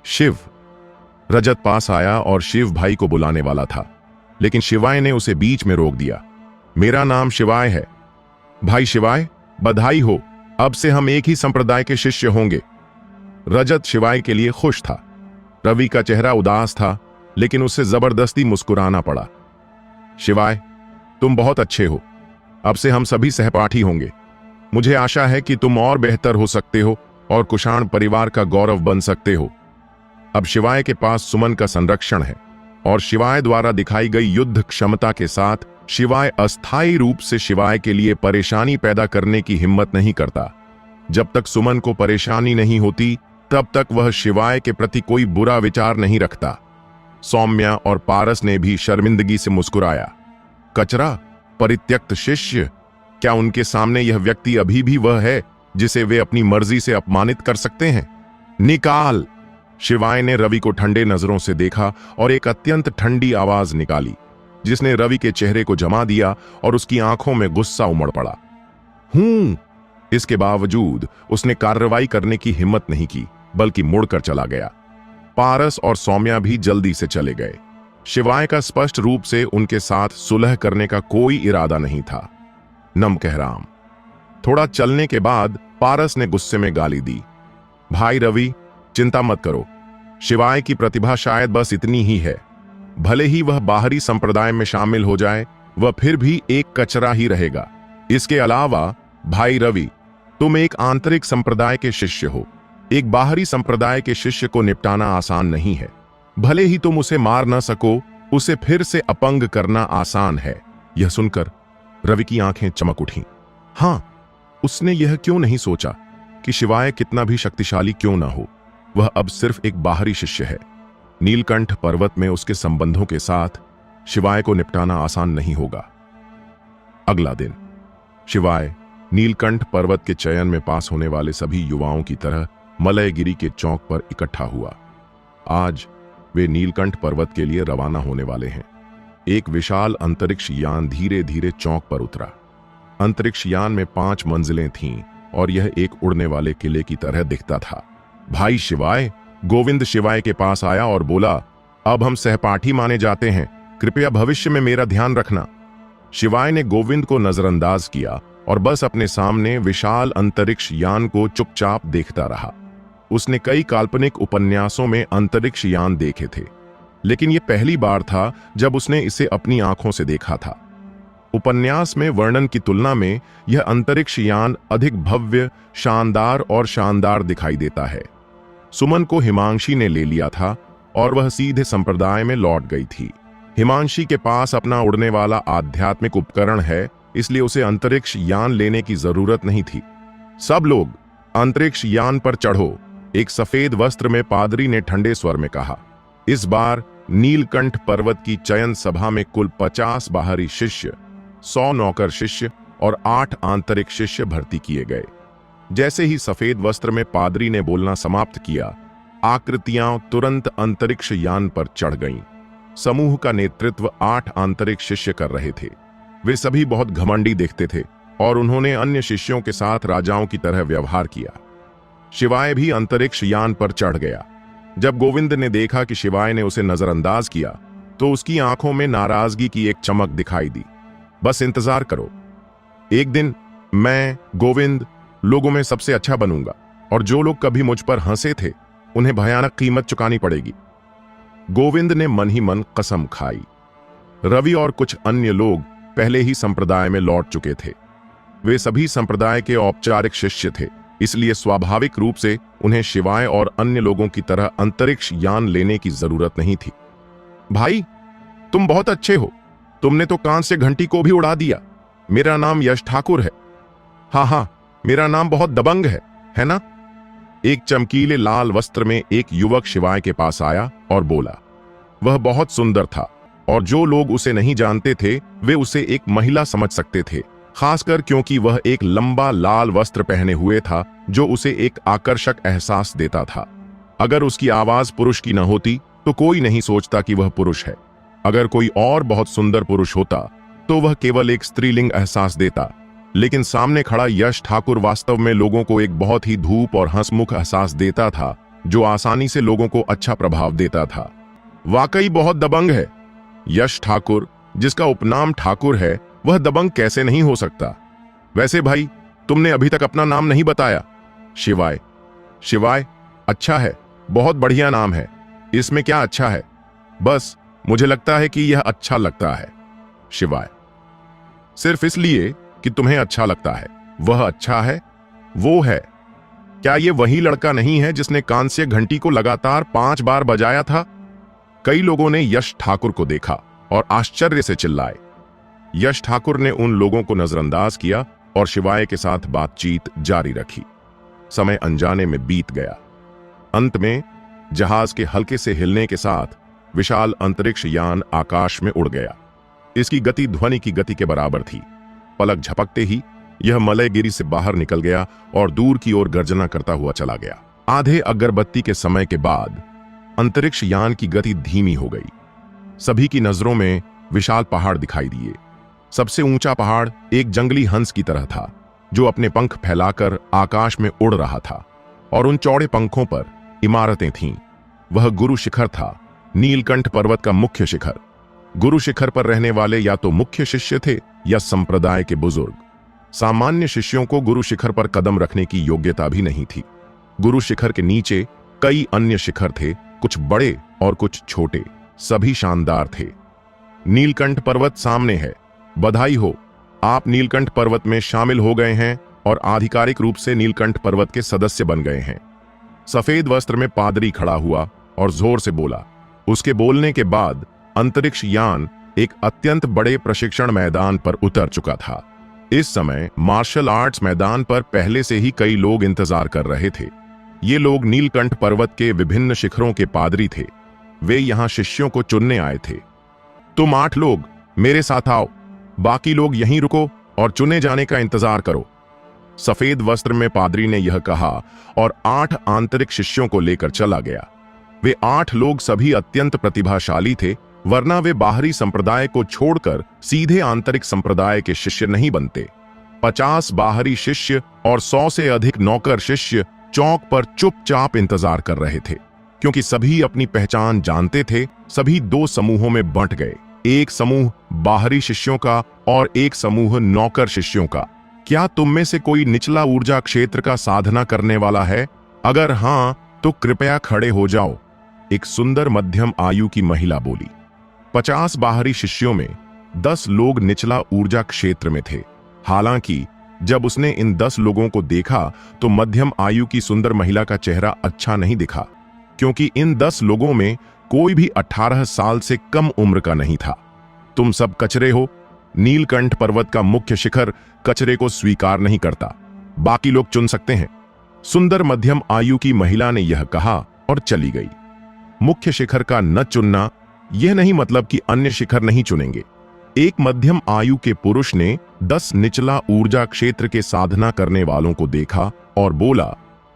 शिव। रजत पास आया और शिव भाई को बुलाने वाला था, लेकिन शिवाय ने उसे बीच में रोक दिया। मेरा नाम शिवाय है। भाई शिवाय, बधाई हो, अब से हम एक ही संप्रदाय के शिष्य होंगे। रजत शिवाय के लिए खुश था। रवि का चेहरा उदास था, लेकिन उसे जबरदस्ती मुस्कुराना पड़ा। शिवाय, तुम बहुत अच्छे हो। अब से हम सभी सहपाठी होंगे। मुझे आशा है कि तुम और बेहतर हो सकते हो और कुषाण परिवार का गौरव बन सकते हो। अब शिवाय के पास सुमन का संरक्षण है और शिवाय द्वारा दिखाई गई युद्ध क्षमता के साथ शिवाय अस्थायी रूप से शिवाय के लिए परेशानी पैदा करने की हिम्मत नहीं करता। जब तक सुमन को परेशानी नहीं होती, तब तक वह शिवाय के प्रति कोई बुरा विचार नहीं रखता। सौम्या और पारस ने भी शर्मिंदगी से मुस्कुराया। कचरा, परित्यक्त शिष्य, क्या उनके सामने यह व्यक्ति अभी भी वह है जिसे वे अपनी मर्जी से अपमानित कर सकते हैं? निकाल। शिवाय ने रवि को ठंडे नजरों से देखा और एक अत्यंत ठंडी आवाज निकाली, जिसने रवि के चेहरे को जमा दिया और उसकी आंखों में गुस्सा उमड़ पड़ा। इसके बावजूद उसने कार्रवाई करने की हिम्मत नहीं की, बल्कि मुड़कर चला गया। पारस और सौम्या भी जल्दी से चले गए। शिवाय का स्पष्ट रूप से उनके साथ सुलह करने का कोई इरादा नहीं था। नमकहराम। थोड़ा चलने के बाद पारस ने गुस्से में गाली दी। भाई रवि, चिंता मत करो। शिवाय की प्रतिभा शायद बस इतनी ही है। भले ही वह बाहरी संप्रदाय में शामिल हो जाए, वह फिर भी एक कचरा ही रहेगा। इसके अलावा भाई रवि, तुम एक आंतरिक संप्रदाय के शिष्य हो। एक बाहरी संप्रदाय के शिष्य को निपटाना आसान नहीं है। भले ही तुम उसे मार न सको, उसे फिर से अपंग करना आसान है। यह सुनकर रवि की आंखें चमक उठीं। हां, उसने यह क्यों नहीं सोचा कि शिवाय कितना भी शक्तिशाली क्यों ना हो, वह अब सिर्फ एक बाहरी शिष्य है। नीलकंठ पर्वत में उसके संबंधों के साथ शिवाय को निपटाना आसान नहीं होगा। अगला दिन शिवाय नीलकंठ पर्वत के चयन में पास होने वाले सभी युवाओं की तरह मलयगिरी के चौक पर इकट्ठा हुआ। आज वे नीलकंठ पर्वत के लिए रवाना होने वाले हैं। एक विशाल अंतरिक्ष यान धीरे धीरे चौक पर उतरा। अंतरिक्ष यान में 5 मंजिलें थीं और यह एक उड़ने वाले किले की तरह दिखता था। भाई शिवाय, गोविंद शिवाय के पास आया और बोला, अब हम सहपाठी माने जाते हैं, कृपया भविष्य में मेरा ध्यान रखना। शिवाय ने गोविंद को नजरअंदाज किया और बस अपने सामने विशाल अंतरिक्ष यान को चुपचाप देखता रहा। उसने कई काल्पनिक उपन्यासों में अंतरिक्ष यान देखे थे, लेकिन यह पहली बार था जब उसने इसे अपनी आंखों से देखा था। उपन्यास में वर्णन की तुलना में यह अंतरिक्ष यान अधिक भव्य, शानदार और शानदार दिखाई देता है। सुमन को हिमांशी ने ले लिया था और वह सीधे संप्रदाय में लौट गई थी। हिमांशी के पास अपना उड़ने वाला आध्यात्मिक उपकरण है, इसलिए उसे अंतरिक्ष यान लेने की जरूरत नहीं थी। सब लोग अंतरिक्ष यान पर चढ़ो, एक सफेद वस्त्र में पादरी ने ठंडे स्वर में कहा। इस बार नीलकंठ पर्वत की चयन सभा में कुल 50 बाहरी शिष्य, 100 नौकर शिष्य और 8 आंतरिक शिष्य भर्ती किए गए। जैसे ही सफेद वस्त्र में पादरी ने बोलना समाप्त किया, आकृतियां तुरंत अंतरिक्ष यान पर चढ़ गईं। समूह का नेतृत्व 8 आंतरिक शिष्य कर रहे थे। वे सभी बहुत घमंडी दिखते थे और उन्होंने अन्य शिष्यों के साथ राजाओं की तरह व्यवहार किया। शिवाय भी अंतरिक्ष यान पर चढ़ गया। जब गोविंद ने देखा कि शिवाय ने उसे नजरअंदाज किया, तो उसकी आंखों में नाराजगी की एक चमक दिखाई दी। बस इंतजार करो, एक दिन मैं गोविंद लोगों में सबसे अच्छा बनूंगा और जो लोग कभी मुझ पर हंसे थे उन्हें भयानक कीमत चुकानी पड़ेगी। गोविंद ने मन ही मन कसम खाई। रवि और कुछ अन्य लोग पहले ही संप्रदाय में लौट चुके थे। वे सभी संप्रदाय के औपचारिक शिष्य थे, इसलिए स्वाभाविक रूप से उन्हें शिवाय और अन्य लोगों की तरह अंतरिक्ष यान लेने की जरूरत नहीं थी। भाई, तुम बहुत अच्छे हो। तुमने तो कांस्य घंटी को भी उड़ा दिया। मेरा नाम यश ठाकुर है। हाँ, मेरा नाम बहुत दबंग है ना? एक चमकीले लाल वस्त्र में एक युवक शिवाय के पास आया और बोला। वह बहुत सुंदर था और जो लोग उसे नहीं जानते थे वे उसे एक महिला समझ सकते थे, खासकर क्योंकि वह एक लंबा लाल वस्त्र पहने हुए था जो उसे एक आकर्षक एहसास देता था। अगर उसकी आवाज पुरुष की न होती तो कोई नहीं सोचता कि वह पुरुष है। अगर कोई और बहुत सुंदर पुरुष होता तो वह केवल एक स्त्रीलिंग एहसास देता, लेकिन सामने खड़ा यश ठाकुर वास्तव में लोगों को एक बहुत ही धूप और हंसमुख एहसास देता था जो आसानी से लोगों को अच्छा प्रभाव देता था। वाकई बहुत दबंग है। यश ठाकुर, जिसका उपनाम ठाकुर है, वह दबंग कैसे नहीं हो सकता? वैसे भाई, तुमने अभी तक अपना नाम नहीं बताया। शिवाय, अच्छा है, बहुत बढ़िया नाम है। इसमें क्या अच्छा है? बस मुझे लगता है कि यह अच्छा लगता है। शिवाय, सिर्फ इसलिए कि तुम्हें अच्छा लगता है वह अच्छा है? वो है। क्या यह वही लड़का नहीं है जिसने कांस्य घंटी को लगातार 5 बार बजाया था? कई लोगों ने यश ठाकुर को देखा और आश्चर्य से चिल्लाए। यश ठाकुर ने उन लोगों को नजरअंदाज किया और शिवाय के साथ बातचीत जारी रखी। समय अनजाने में बीत गया। अंत में जहाज के हल्के से हिलने के साथ विशाल अंतरिक्ष यान आकाश में उड़ गया। इसकी गति ध्वनि की गति के बराबर थी। पलक झपकते ही यह मलयगिरी से बाहर निकल गया और दूर की ओर गर्जना करता हुआ चला गया। आधे अगरबत्ती के समय के बाद अंतरिक्ष यान की गति धीमी हो गई। सभी की नजरों में विशाल पहाड़ दिखाई दिए। सबसे ऊंचा पहाड़ एक जंगली हंस की तरह था जो अपने पंख फैलाकर आकाश में उड़ रहा था और उन चौड़े पंखों पर इमारतें थीं। वह गुरु शिखर था, नीलकंठ पर्वत का मुख्य शिखर। गुरु शिखर पर रहने वाले या तो मुख्य शिष्य थे या संप्रदाय के बुजुर्ग। सामान्य शिष्यों को गुरु शिखर पर कदम रखने की योग्यता भी नहीं थी। गुरु शिखर के नीचे कई अन्य शिखर थे, कुछ बड़े और कुछ छोटे, सभी शानदार थे। नीलकंठ पर्वत सामने है। बधाई हो, आप नीलकंठ पर्वत में शामिल हो गए हैं और आधिकारिक रूप से नीलकंठ पर्वत के सदस्य बन गए हैं। सफेद वस्त्र में पादरी खड़ा हुआ और जोर से बोला। उसके बोलने के बाद अंतरिक्ष यान एक अत्यंत बड़े प्रशिक्षण मैदान पर उतर चुका था। इस समय मार्शल आर्ट्स मैदान पर पहले से ही कई लोग इंतजार कर रहे थे। ये लोग नीलकंठ पर्वत के विभिन्न शिखरों के पादरी थे। वे यहां शिष्यों को चुनने आए थे। तुम 8 लोग मेरे साथ आओ, बाकी लोग यहीं रुको और चुने जाने का इंतजार करो। सफेद वस्त्र में पादरी ने यह कहा और 8 आंतरिक शिष्यों को लेकर चला गया। वे 8 लोग सभी अत्यंत प्रतिभाशाली थे, वरना वे बाहरी संप्रदाय को छोड़कर सीधे आंतरिक संप्रदाय के शिष्य नहीं बनते। 50 बाहरी शिष्य और 100 से अधिक नौकर शिष्य चौक पर चुपचाप इंतजार कर रहे थे, क्योंकि सभी अपनी पहचान जानते थे। सभी 2 समूहों में बंट गए, एक समूह बाहरी शिष्यों का और एक समूह नौकर शिष्यों का। क्या तुम में से कोई निचला ऊर्जा क्षेत्र का साधना करने वाला है? अगर हां तो कृपया खड़े हो जाओ, एक सुंदर मध्यम आयु की महिला बोली। 50 बाहरी शिष्यों में 10 लोग निचला ऊर्जा क्षेत्र में थे। हालांकि जब उसने इन 10 लोगों को देखा तो मध्यम आयु की सुंदर महिला का चेहरा अच्छा नहीं दिखा, क्योंकि इन 10 लोगों में कोई भी 18 साल से कम उम्र का नहीं था। तुम सब कचरे हो। नीलकंठ पर्वत का मुख्य शिखर कचरे को स्वीकार नहीं करता। बाकी लोग चुन सकते हैं। सुंदर मध्यम आयु की महिला ने यह कहा और चली गई। मुख्य शिखर का न चुनना यह नहीं मतलब कि अन्य शिखर नहीं चुनेंगे। एक मध्यम आयु के पुरुष ने 10 निचला ऊर्जा क्षेत्र के साधना करने वालों को देखा और बोला,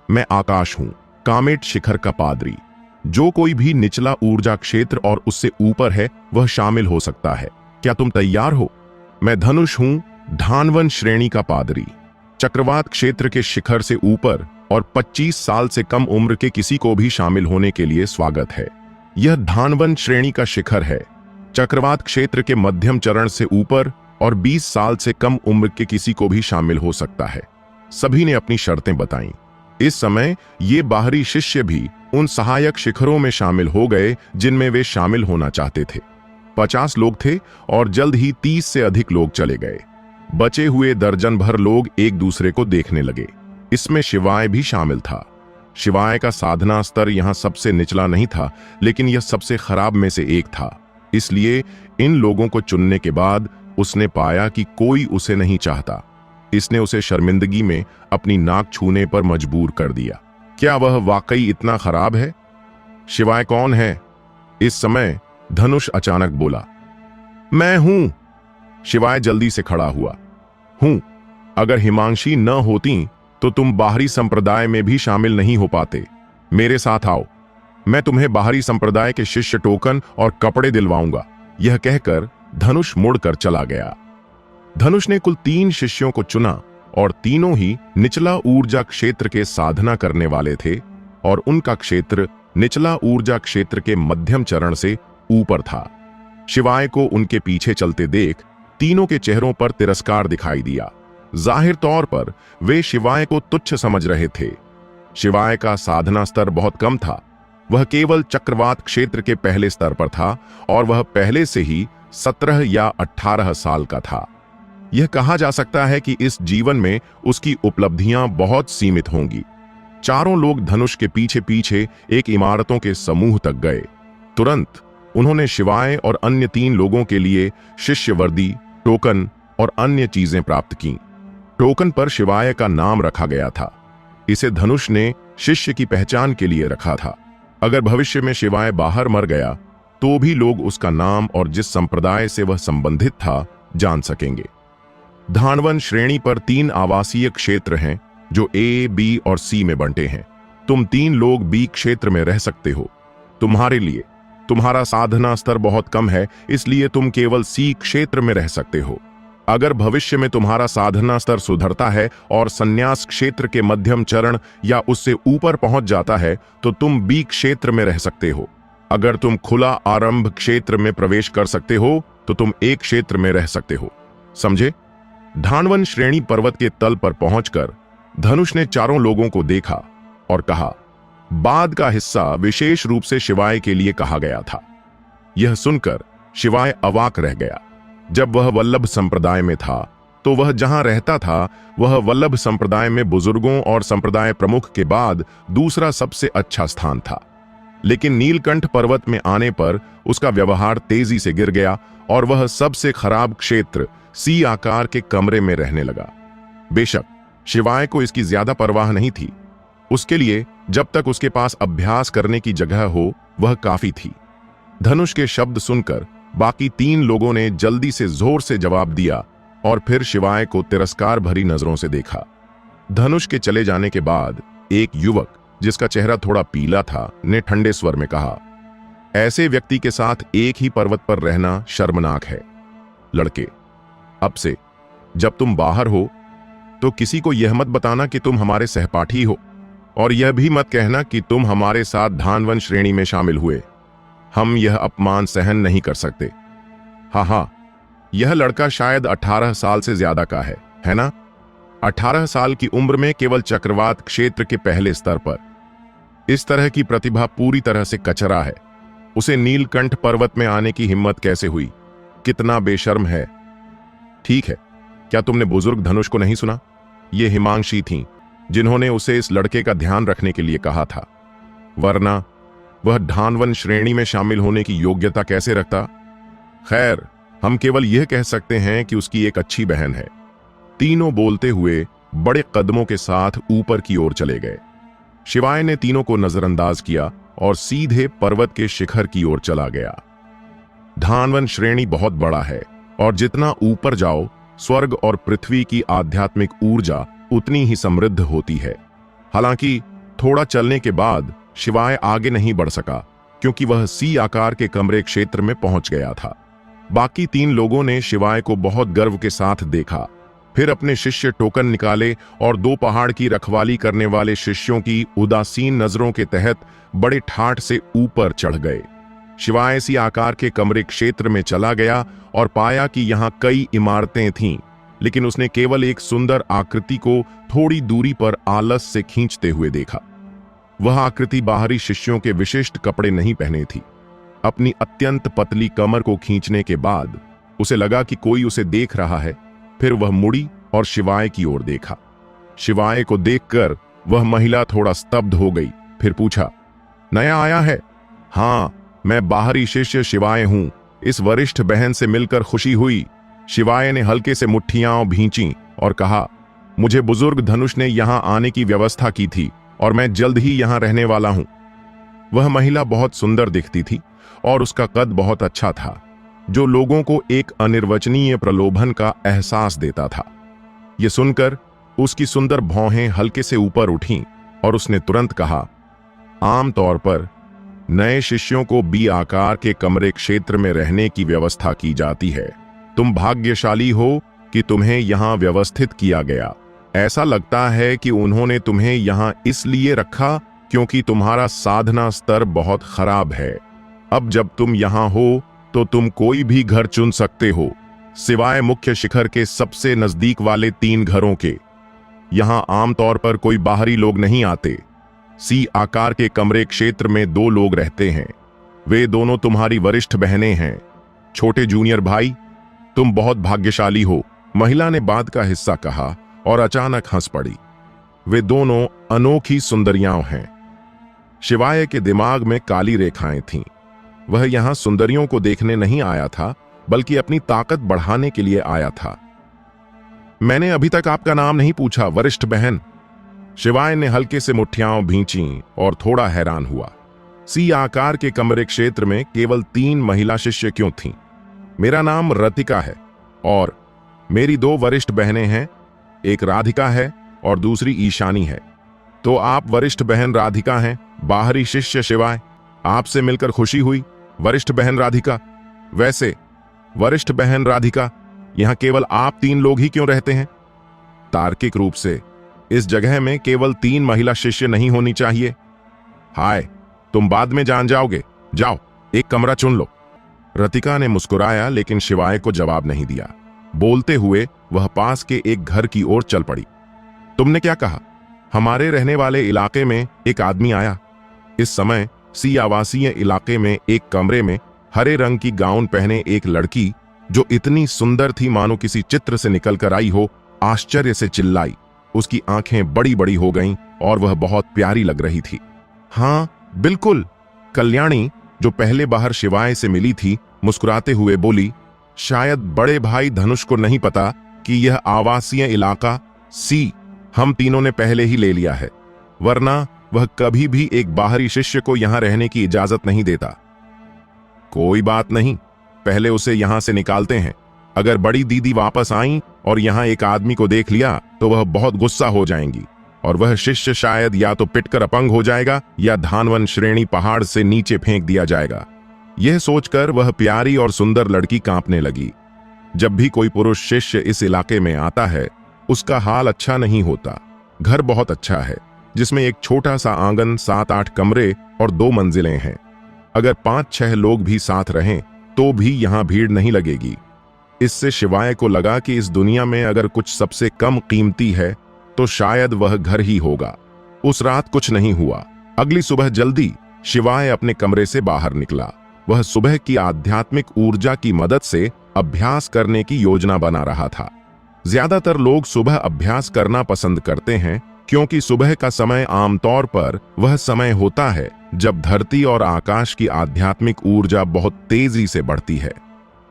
मैं आकाश हूं, कामेट शिखर का पादरी। जो कोई भी निचला ऊर्जा क्षेत्र और उससे ऊपर है वह शामिल हो सकता है। क्या तुम तैयार हो? मैं धनुष हूं, धानवन श्रेणी का पादरी। चक्रवात क्षेत्र के शिखर से ऊपर और 25 साल से कम उम्र के किसी को भी शामिल होने के लिए स्वागत है। यह धानवन श्रेणी का शिखर है। चक्रवात क्षेत्र के मध्यम चरण से ऊपर और 20 साल से कम उम्र के किसी को भी शामिल हो सकता है। सभी ने अपनी शर्तें बताईं। इस समय ये बाहरी शिष्य भी उन सहायक शिखरों में शामिल हो गए जिनमें वे शामिल होना चाहते थे। 50 लोग थे और जल्द ही 30 से अधिक लोग चले गए। बचे हुए दर्जन भर लोग एक दूसरे को देखने लगे। इसमें शिवाय भी शामिल था। शिवाय का साधना स्तर यहां सबसे निचला नहीं था, लेकिन यह सबसे खराब में से एक था। इसलिए इन लोगों को चुनने के बाद उसने पाया कि कोई उसे नहीं चाहता। इसने उसे शर्मिंदगी में अपनी नाक छूने पर मजबूर कर दिया। क्या वह वाकई इतना खराब है? शिवाय कौन है? इस समय धनुष अचानक बोला, मैं हूं। शिवाय जल्दी से खड़ा हुआ। हूं, अगर हिमांशी न होती तो तुम बाहरी संप्रदाय में भी शामिल नहीं हो पाते। मेरे साथ आओ, मैं तुम्हें बाहरी संप्रदाय के शिष्य टोकन और कपड़े दिलवाऊंगा। यह कहकर धनुष मुड़कर चला गया। धनुष ने कुल 3 शिष्यों को चुना और तीनों ही निचला ऊर्जा क्षेत्र के साधना करने वाले थे और उनका क्षेत्र निचला ऊर्जा क्षेत्र के मध्यम चरण से ऊपर था। शिवाय को उनके पीछे चलते देख तीनों के चेहरों पर तिरस्कार दिखाई दिया। जाहिर तौर पर वे शिवाय को तुच्छ समझ रहे थे। शिवाय का साधना स्तर बहुत कम था। वह केवल चक्रवात क्षेत्र के पहले स्तर पर था और वह पहले से ही 17 या 18 साल का था। यह कहा जा सकता है कि इस जीवन में उसकी उपलब्धियां बहुत सीमित होंगी। चारों लोग धनुष के पीछे पीछे एक इमारतों के समूह तक गए। तुरंत उन्होंने शिवाय और अन्य 3 लोगों के लिए शिष्य वर्दी, टोकन और अन्य चीजें प्राप्त की। टोकन पर शिवाय का नाम रखा गया था। इसे धनुष ने शिष्य की पहचान के लिए रखा था। अगर भविष्य में शिवाय बाहर मर गया तो भी लोग उसका नाम और जिस संप्रदाय से वह संबंधित था जान सकेंगे। धानवन श्रेणी पर 3 आवासीय क्षेत्र हैं जो ए, बी और सी में बंटे हैं। तुम 3 लोग बी क्षेत्र में रह सकते हो। तुम्हारे लिए तुम्हारा साधना स्तर बहुत कम है, इसलिए तुम केवल सी क्षेत्र में रह सकते हो। अगर भविष्य में तुम्हारा साधना स्तर सुधरता है और संन्यास क्षेत्र के मध्यम चरण या उससे ऊपर पहुंच जाता है तो तुम बी क्षेत्र में रह सकते हो। अगर तुम खुला आरंभ क्षेत्र में प्रवेश कर सकते हो तो तुम ए क्षेत्र में रह सकते हो। समझे? धानवन श्रेणी पर्वत के तल पर पहुंचकर धनुष ने चारों लोगों को देखा और कहा, बाद का हिस्सा विशेष रूप से शिवाय के लिए कहा गया था। यह सुनकर शिवाय अवाक रह गया। जब वह वल्लभ संप्रदाय में था तो वह जहां रहता था वह वल्लभ संप्रदाय में बुजुर्गों और संप्रदाय प्रमुख के बाद दूसरा सबसे अच्छा स्थान था। लेकिन नीलकंठ पर्वत में आने पर उसका व्यवहार तेजी से गिर गया और वह सबसे खराब क्षेत्र सी आकार के कमरे में रहने लगा। बेशक शिवाय को इसकी ज्यादा परवाह नहीं थी। उसके लिए जब तक उसके पास अभ्यास करने की जगह हो वह काफी थी। धनुष के शब्द सुनकर बाकी 3 लोगों ने जल्दी से जोर से जवाब दिया और फिर शिवाय को तिरस्कार भरी नजरों से देखा। धनुष के चले जाने के बाद एक युवक जिसका चेहरा थोड़ा पीला था ने ठंडे स्वर में कहा, ऐसे व्यक्ति के साथ एक ही पर्वत पर रहना शर्मनाक है। लड़के, अब से जब तुम बाहर हो तो किसी को यह मत बताना कि तुम हमारे सहपाठी हो और यह भी मत कहना कि तुम हमारे साथ धानवन श्रेणी में शामिल हुए। हम यह अपमान सहन नहीं कर सकते। हाँ, यह लड़का शायद 18 साल से ज्यादा का है ना? 18 साल की उम्र में केवल चक्रवात क्षेत्र के पहले स्तर पर। इस तरह की प्रतिभा पूरी तरह से कचरा है। उसे नीलकंठ पर्वत में आने की हिम्मत कैसे हुई? कितना बेशर्म है। ठीक है, क्या तुमने बुजुर्ग धनुष को नहीं सुना? ये हिमांशी थीं जिन्होंने उसे इस लड़के का ध्यान रखने के लिए कहा था, वरना वह धानवन श्रेणी में शामिल होने की योग्यता कैसे रखता? खैर, हम केवल यह कह सकते हैं कि उसकी एक अच्छी बहन है। तीनों बोलते हुए बड़े कदमों के साथ ऊपर की ओर चले गए। शिवाय ने तीनों को नजरअंदाज किया और सीधे पर्वत के शिखर की ओर चला गया। धानवन श्रेणी बहुत बड़ा है और जितना ऊपर जाओ स्वर्ग और पृथ्वी की आध्यात्मिक ऊर्जा उतनी ही समृद्ध होती है। हालांकि थोड़ा चलने के बाद शिवाय आगे नहीं बढ़ सका क्योंकि वह सी आकार के कमरे क्षेत्र में पहुंच गया था। बाकी 3 लोगों ने शिवाय को बहुत गर्व के साथ देखा, फिर अपने शिष्य टोकन निकाले और 2 पहाड़ की रखवाली करने वाले शिष्यों की उदासीन नजरों के तहत बड़े ठाठ से ऊपर चढ़ गए। शिवाय सी आकार के कमरे क्षेत्र में चला गया और पाया कि यहाँ कई इमारतें थीं, लेकिन उसने केवल एक सुंदर आकृति को थोड़ी दूरी पर आलस से खींचते हुए देखा। वह आकृति बाहरी शिष्यों के विशिष्ट कपड़े नहीं पहने थी। अपनी अत्यंत पतली कमर को खींचने के बाद उसे लगा कि कोई उसे देख रहा है। फिर वह मुड़ी और शिवाय की ओर देखा। शिवाय को देखकर वह महिला थोड़ा स्तब्ध हो गई, फिर पूछा, नया आया है? हाँ, मैं बाहरी शिष्य शिवाय हूं। इस वरिष्ठ बहन से मिलकर खुशी हुई। शिवाय ने हल्के से मुट्ठियां भींची और कहा, मुझे बुजुर्ग धनुष ने यहां आने की व्यवस्था की थी और मैं जल्द ही यहां रहने वाला हूं। वह महिला बहुत सुंदर दिखती थी और उसका कद बहुत अच्छा था, जो लोगों को एक अनिर्वचनीय प्रलोभन का एहसास देता था। यह सुनकर उसकी सुंदर भौहें हल्के से ऊपर उठीं और उसने तुरंत कहा, आमतौर पर नए शिष्यों को बी आकार के कमरे क्षेत्र में रहने की व्यवस्था की जाती है। तुम भाग्यशाली हो कि तुम्हें यहां व्यवस्थित किया गया। ऐसा लगता है कि उन्होंने तुम्हें यहां इसलिए रखा क्योंकि तुम्हारा साधना स्तर बहुत खराब है। अब जब तुम यहां हो तो तुम कोई भी घर चुन सकते हो, सिवाय मुख्य शिखर के सबसे नजदीक वाले 3 घरों के। यहां आमतौर पर कोई बाहरी लोग नहीं आते। सी आकार के कमरे क्षेत्र में 2 लोग रहते हैं। वे दोनों तुम्हारी वरिष्ठ बहनें हैं। छोटे जूनियर भाई, तुम बहुत भाग्यशाली हो। महिला ने बात का हिस्सा कहा और अचानक हंस पड़ी। वे दोनों अनोखी सुंदरियां हैं। शिवाय के दिमाग में काली रेखाएं थीं। वह यहां सुंदरियों को देखने नहीं आया था, बल्कि अपनी ताकत बढ़ाने के लिए आया था। मैंने अभी तक आपका नाम नहीं पूछा, वरिष्ठ बहन। शिवाय ने हल्के से मुट्ठियां भींची और थोड़ा हैरान हुआ। सी आकार के कमरे क्षेत्र में केवल 3 महिला शिष्य क्यों थीं? मेरा नाम रतिका है और मेरी 2 वरिष्ठ बहनें हैं। एक राधिका है और दूसरी ईशानी है। तो आप वरिष्ठ बहन राधिका हैं, बाहरी शिष्य शिवाय। आपसे मिलकर खुशी हुई, वरिष्ठ बहन राधिका। वैसे वरिष्ठ बहन राधिका, यहां केवल आप 3 लोग ही क्यों रहते हैं? तार्किक रूप से इस जगह में केवल 3 महिला शिष्य नहीं होनी चाहिए। हाय, तुम बाद में जान जाओगे। जाओ, एक कमरा चुन लो। रतिका ने मुस्कुराया लेकिन शिवाय को जवाब नहीं दिया। बोलते हुए वह पास के एक घर की ओर चल पड़ी। तुमने क्या कहा? हमारे रहने वाले इलाके में एक आदमी आया। इस समय सी आवासीय इलाके में एक कमरे में हरे रंग की गाउन पहने एक लड़की, जो इतनी सुंदर थी मानो किसी चित्र से निकलकर आई हो, आश्चर्य से चिल्लाई। उसकी आंखें बड़ी बड़ी हो गईं और वह बहुत प्यारी लग रही थी। हाँ बिल्कुल, कल्याणी, जो पहले बाहर शिवाय से मिली थी, मुस्कुराते हुए बोली, शायद बड़े भाई धनुष को नहीं पता कि यह आवासीय इलाका सी हम तीनों ने पहले ही ले लिया है, वरना वह कभी भी एक बाहरी शिष्य को यहां रहने की इजाजत नहीं देता। कोई बात नहीं, पहले उसे यहां से निकालते हैं। अगर बड़ी दीदी वापस आईं और यहां एक आदमी को देख लिया तो वह बहुत गुस्सा हो जाएंगी और वह शिष्य शायद या तो पिटकर अपंग हो जाएगा या धानवन श्रेणी पहाड़ से नीचे फेंक दिया जाएगा। यह सोचकर वह प्यारी और सुंदर लड़की कांपने लगी। जब भी कोई पुरुष शिष्य इस इलाके में आता है, उसका हाल अच्छा नहीं होता। घर बहुत अच्छा है, जिसमें एक छोटा सा आंगन, 7-8 कमरे और 2 मंजिलें हैं। अगर 5-6 लोग भी साथ रहें तो भी यहां भीड़ नहीं लगेगी। इससे शिवाय को लगा कि इस दुनिया में अगर कुछ सबसे कम कीमती है तो शायद वह घर ही होगा। उस रात कुछ नहीं हुआ। अगली सुबह जल्दी शिवाय अपने कमरे से बाहर निकला। वह सुबह की आध्यात्मिक ऊर्जा की मदद से अभ्यास करने की योजना बना रहा था। ज्यादातर लोग सुबह अभ्यास करना पसंद करते हैं क्योंकि सुबह का समय आमतौर पर वह समय होता है जब धरती और आकाश की आध्यात्मिक ऊर्जा बहुत तेजी से बढ़ती है।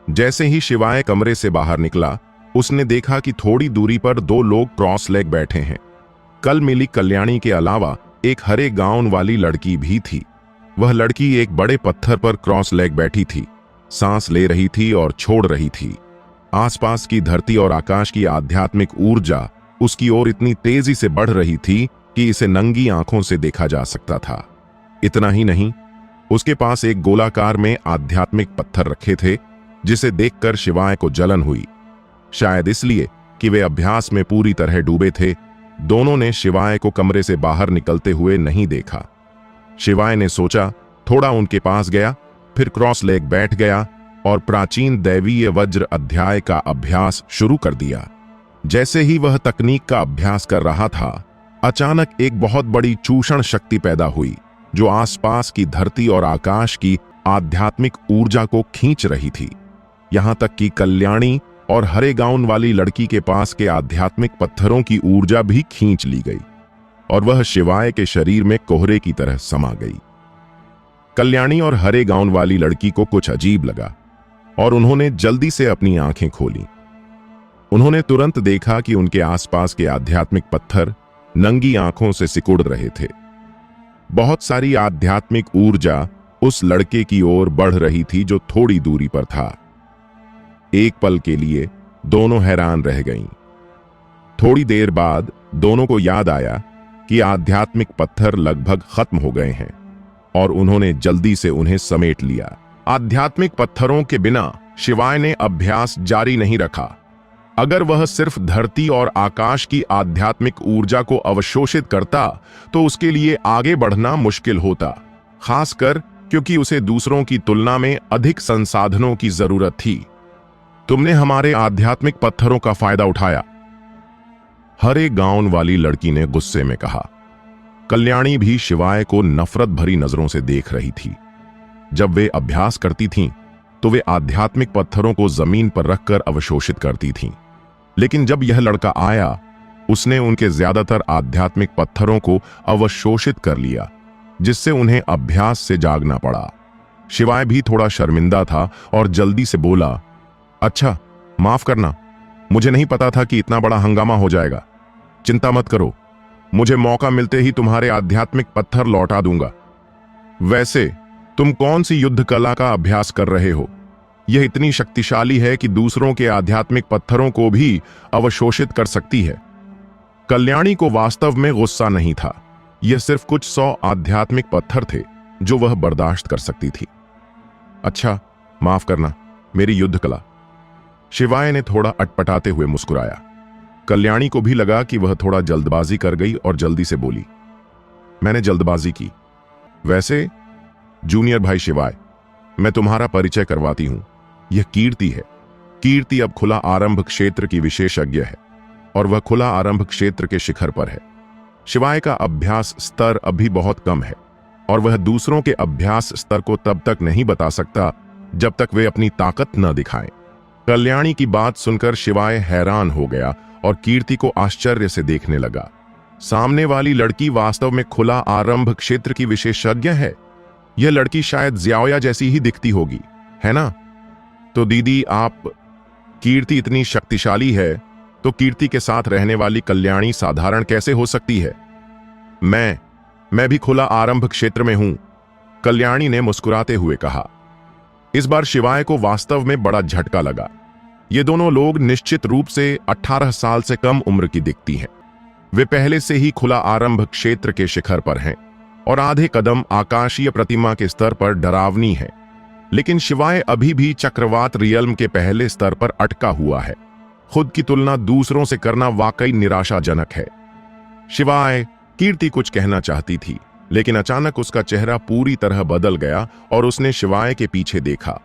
जैसे ही शिवाय कमरे से बाहर निकला, उसने देखा कि थोड़ी दूरी पर 2 लोग क्रॉस लेग बैठे हैं। कल मिली कल्याणी के अलावा एक हरे गाउन वाली लड़की भी थी। वह लड़की एक बड़े पत्थर पर क्रॉस लेग बैठी थी। सांस ले रही थी और छोड़ रही थी। आसपास की धरती और आकाश की आध्यात्मिक ऊर्जा उसकी ओर इतनी तेजी से बढ़ रही थी कि इसे नंगी आंखों से देखा जा सकता था। इतना ही नहीं, उसके पास एक गोलाकार में आध्यात्मिक पत्थर रखे थे, जिसे देखकर शिवाय को जलन हुई। शायद इसलिए कि वे अभ्यास में पूरी तरह डूबे थे। दोनों ने शिवाय को कमरे से बाहर निकलते हुए नहीं देखा। शिवाय ने सोचा, थोड़ा उनके पास गया, फिर क्रॉस लेग बैठ गया और प्राचीन दैवीय वज्र अध्याय का अभ्यास शुरू कर दिया। जैसे ही वह तकनीक का अभ्यास कर रहा था, अचानक एक बहुत बड़ी चूषण शक्ति पैदा हुई, जो आसपास की धरती और आकाश की आध्यात्मिक ऊर्जा को खींच रही थी। यहां तक कि कल्याणी और हरे गाउन वाली लड़की के पास के आध्यात्मिक पत्थरों की ऊर्जा भी खींच ली गई और वह शिवाय के शरीर में कोहरे की तरह समा गई। कल्याणी और हरे गाउन वाली लड़की को कुछ अजीब लगा और उन्होंने जल्दी से अपनी आंखें खोली। उन्होंने तुरंत देखा कि उनके आसपास के आध्यात्मिक पत्थर नंगी आंखों से सिकुड़ रहे थे। बहुत सारी आध्यात्मिक ऊर्जा उस लड़के की ओर बढ़ रही थी जो थोड़ी दूरी पर था। एक पल के लिए दोनों हैरान रह गईं। थोड़ी देर बाद दोनों को याद आया कि आध्यात्मिक पत्थर लगभग खत्म हो गए हैं और उन्होंने जल्दी से उन्हें समेट लिया। आध्यात्मिक पत्थरों के बिना शिवाय ने अभ्यास जारी नहीं रखा। अगर वह सिर्फ धरती और आकाश की आध्यात्मिक ऊर्जा को अवशोषित करता तो उसके लिए आगे बढ़ना मुश्किल होता, खासकर क्योंकि उसे दूसरों की तुलना में अधिक संसाधनों की जरूरत थी। तुमने हमारे आध्यात्मिक पत्थरों का फायदा उठाया, हरे गाउन वाली लड़की ने गुस्से में कहा। कल्याणी भी शिवाय को नफरत भरी नजरों से देख रही थी। जब वे अभ्यास करती थीं, तो वे आध्यात्मिक पत्थरों को जमीन पर रखकर अवशोषित करती थीं। लेकिन जब यह लड़का आया, उसने उनके ज्यादातर आध्यात्मिक पत्थरों को अवशोषित कर लिया, जिससे उन्हें अभ्यास से जागना पड़ा। शिवाय भी थोड़ा शर्मिंदा था और जल्दी से बोला, अच्छा, माफ करना, मुझे नहीं पता था कि इतना बड़ा हंगामा हो जाएगा। चिंता मत करो, मुझे मौका मिलते ही तुम्हारे आध्यात्मिक पत्थर लौटा दूंगा। वैसे तुम कौन सी युद्ध कला का अभ्यास कर रहे हो? यह इतनी शक्तिशाली है कि दूसरों के आध्यात्मिक पत्थरों को भी अवशोषित कर सकती है। कल्याणी को वास्तव में गुस्सा नहीं था। यह सिर्फ कुछ 100 आध्यात्मिक पत्थर थे जो वह बर्दाश्त कर सकती थी। अच्छा, माफ करना, मेरी युद्ध कला। शिवाय ने थोड़ा अटपटाते हुए मुस्कुराया। कल्याणी को भी लगा कि वह थोड़ा जल्दबाजी कर गई और जल्दी से बोली, मैंने जल्दबाजी की। वैसे जूनियर भाई शिवाय, मैं तुम्हारा परिचय करवाती हूं। यह कीर्ति है। कीर्ति अब खुला आरंभ क्षेत्र की विशेषज्ञ है और वह खुला आरंभ क्षेत्र के शिखर पर है। शिवाय का अभ्यास स्तर अभी बहुत कम है और वह दूसरों के अभ्यास स्तर को तब तक नहीं बता सकता जब तक वे अपनी ताकत न दिखाएं। कल्याणी की बात सुनकर शिवाय हैरान हो गया और कीर्ति को आश्चर्य से देखने लगा। सामने वाली लड़की वास्तव में खुला आरंभ क्षेत्र की विशेषज्ञ है। यह लड़की शायद ज्याओया जैसी ही दिखती होगी, है ना? तो दीदी, आप, कीर्ति इतनी शक्तिशाली है तो कीर्ति के साथ रहने वाली कल्याणी साधारण कैसे हो सकती है? मैं भी खुला आरंभ क्षेत्र में हूं, कल्याणी ने मुस्कुराते हुए कहा। इस बार शिवाय को वास्तव में बड़ा झटका लगा। ये दोनों लोग निश्चित रूप से 18 साल से कम उम्र की दिखती हैं। वे पहले से ही खुला आरंभ क्षेत्र के शिखर पर हैं और आधे कदम आकाशीय प्रतिमा के स्तर पर डरावनी है। लेकिन शिवाय अभी भी चक्रवात रियल्म के पहले स्तर पर अटका हुआ है। खुद की तुलना दूसरों से करना वाकई निराशाजनक है। शिवाय, कीर्ति कुछ कहना चाहती थी, लेकिन अचानक उसका चेहरा पूरी तरह बदल गया और उसने शिवाय के पीछे देखा।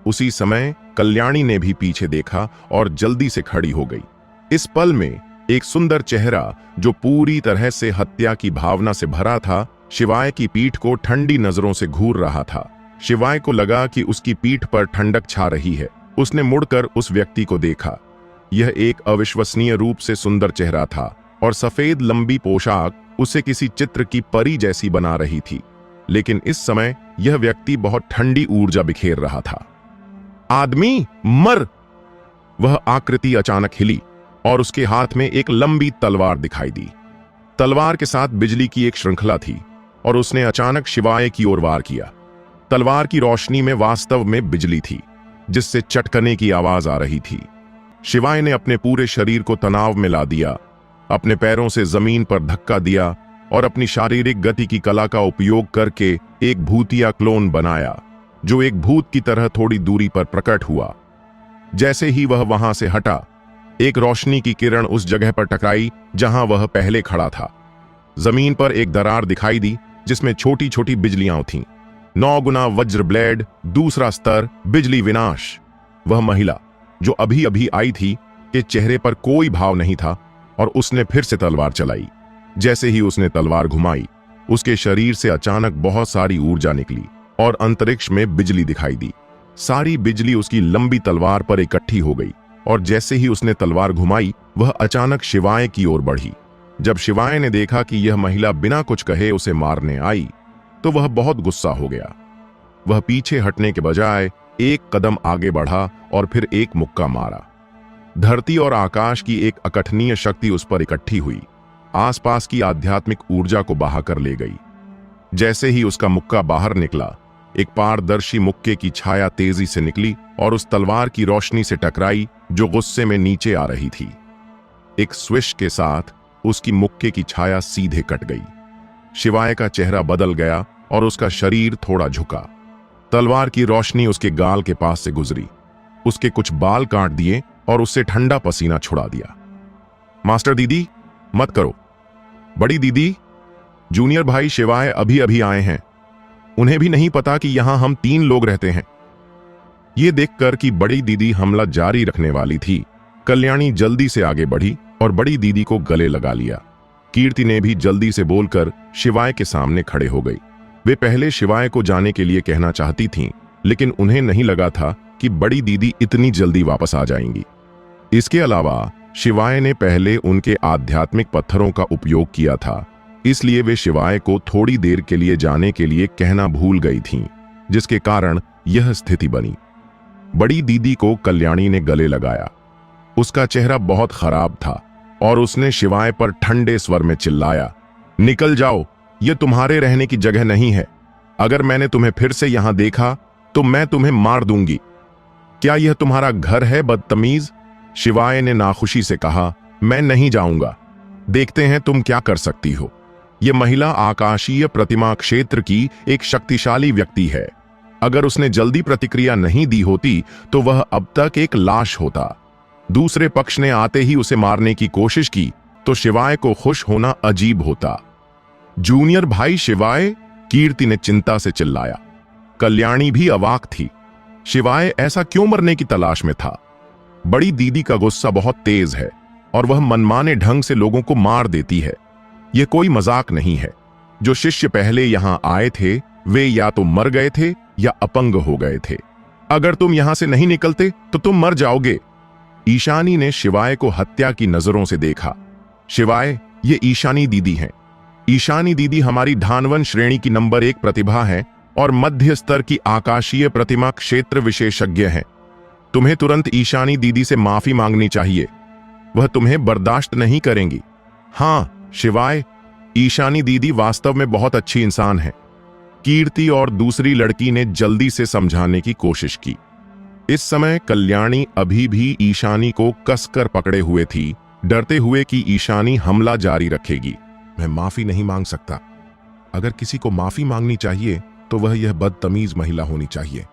उसी समय कल्याणी ने भी पीछे देखा और जल्दी से खड़ी हो गई। इस पल में एक सुंदर चेहरा जो पूरी तरह से हत्या की भावना से भरा था, शिवाय की पीठ को ठंडी नजरों से घूर रहा था। शिवाय को लगा कि उसकी पीठ पर ठंडक छा रही है। उसने मुड़कर उस व्यक्ति को देखा। यह एक अविश्वसनीय रूप से सुंदर चेहरा था और सफेद लंबी पोशाक उसे किसी चित्र की परी जैसी बना रही थी। लेकिन इस समय यह व्यक्ति बहुत ठंडी ऊर्जा बिखेर रहा था। आदमी, मर! वह आकृति अचानक हिली और उसके हाथ में एक लंबी तलवार दिखाई दी। तलवार के साथ बिजली की एक श्रृंखला थी और उसने अचानक शिवाय की ओर वार किया। तलवार की रोशनी में वास्तव में बिजली थी, जिससे चटकने की आवाज आ रही थी। शिवाय ने अपने पूरे शरीर को तनाव में ला दिया, अपने पैरों से जमीन पर धक्का दिया और अपनी शारीरिक गति की कला का उपयोग करके एक भूतिया क्लोन बनाया, जो एक भूत की तरह थोड़ी दूरी पर प्रकट हुआ। जैसे ही वह वहां से हटा, एक रोशनी की किरण उस जगह पर टकराई जहां वह पहले खड़ा था। जमीन पर एक दरार दिखाई दी, जिसमें छोटी छोटी बिजलियां थीं। 9 गुना वज्र ब्लेड, दूसरा स्तर, बिजली विनाश। वह महिला जो अभी अभी आई थी के चेहरे पर कोई भाव नहीं था और उसने फिर से तलवार चलाई। जैसे ही उसने तलवार घुमाई, उसके शरीर से अचानक बहुत सारी ऊर्जा निकली और अंतरिक्ष में बिजली दिखाई दी। सारी बिजली उसकी लंबी तलवार पर इकट्ठी हो गई और जैसे ही उसने तलवार घुमाई, वह अचानक शिवाय की ओर बढ़ी। जब शिवाय ने देखा कि यह महिला बिना कुछ कहे उसे मारने आई, तो वह बहुत गुस्सा हो गया। वह पीछे हटने के बजाय एक कदम आगे बढ़ा और फिर एक मुक्का मारा। धरती और आकाश की एक अकथनीय शक्ति उस पर इकट्ठी हुई, आसपास की आध्यात्मिक ऊर्जा को बहाकर ले गई। जैसे ही उसका मुक्का बाहर निकला, एक पारदर्शी मुक्के की छाया तेजी से निकली और उस तलवार की रोशनी से टकराई जो गुस्से में नीचे आ रही थी। एक स्विश के साथ उसकी मुक्के की छाया सीधे कट गई। शिवाय का चेहरा बदल गया और उसका शरीर थोड़ा झुका। तलवार की रोशनी उसके गाल के पास से गुजरी, उसके कुछ बाल काट दिए और उससे ठंडा पसीना छुड़ा दिया। मास्टर दीदी, मत करो। बड़ी दीदी, जूनियर भाई शिवाय अभी अभी आए हैं। उन्हें भी नहीं पता कि यहां हम 3 लोग रहते हैं। ये देखकर कि बड़ी दीदी हमला जारी रखने वाली थी, कल्याणी जल्दी से आगे बढ़ी और बड़ी दीदी को गले लगा लिया। कीर्ति ने भी जल्दी से बोलकर शिवाय के सामने खड़े हो गई। वे पहले शिवाय को जाने के लिए कहना चाहती थीं, लेकिन उन्हें नहीं लगा था कि बड़ी दीदी इतनी जल्दी वापस आ जाएंगी। इसके अलावा शिवाय ने पहले उनके आध्यात्मिक पत्थरों का उपयोग किया था, इसलिए वे शिवाय को थोड़ी देर के लिए जाने के लिए कहना भूल गई थीं, जिसके कारण यह स्थिति बनी। बड़ी दीदी को कल्याणी ने गले लगाया। उसका चेहरा बहुत खराब था और उसने शिवाय पर ठंडे स्वर में चिल्लाया, निकल जाओ, यह तुम्हारे रहने की जगह नहीं है। अगर मैंने तुम्हें फिर से यहां देखा तो मैं तुम्हें मार दूंगी। क्या यह तुम्हारा घर है, बदतमीज? शिवाय ने नाखुशी से कहा, मैं नहीं जाऊंगा। देखते हैं तुम क्या कर सकती हो। यह महिला आकाशीय प्रतिमा क्षेत्र की एक शक्तिशाली व्यक्ति है। अगर उसने जल्दी प्रतिक्रिया नहीं दी होती तो वह अब तक एक लाश होता। दूसरे पक्ष ने आते ही उसे मारने की कोशिश की तो शिवाय को खुश होना अजीब होता। जूनियर भाई शिवाय, कीर्ति ने चिंता से चिल्लाया। कल्याणी भी अवाक थी। शिवाय ऐसा क्यों मरने की तलाश में था? बड़ी दीदी का गुस्सा बहुत तेज है और वह मनमाने ढंग से लोगों को मार देती है। यह कोई मजाक नहीं है। जो शिष्य पहले यहां आए थे वे या तो मर गए थे या अपंग हो गए थे। अगर तुम यहां से नहीं निकलते तो तुम मर जाओगे। ईशानी ने शिवाय को हत्या की नजरों से देखा। शिवाय, ये ईशानी दीदी हैं। ईशानी दीदी हमारी धानवन श्रेणी की नंबर 1 प्रतिभा है और मध्य स्तर की आकाशीय प्रतिमा क्षेत्र विशेषज्ञ हैं। तुम्हें तुरंत ईशानी दीदी से माफी मांगनी चाहिए। वह तुम्हें बर्दाश्त नहीं करेंगी। हाँ शिवाय, ईशानी दीदी वास्तव में बहुत अच्छी इंसान है। कीर्ति और दूसरी लड़की ने जल्दी से समझाने की कोशिश की। इस समय कल्याणी अभी भी ईशानी को कसकर पकड़े हुए थी, डरते हुए कि ईशानी हमला जारी रखेगी। मैं माफी नहीं मांग सकता। अगर किसी को माफी मांगनी चाहिए तो वह यह बदतमीज महिला होनी चाहिए।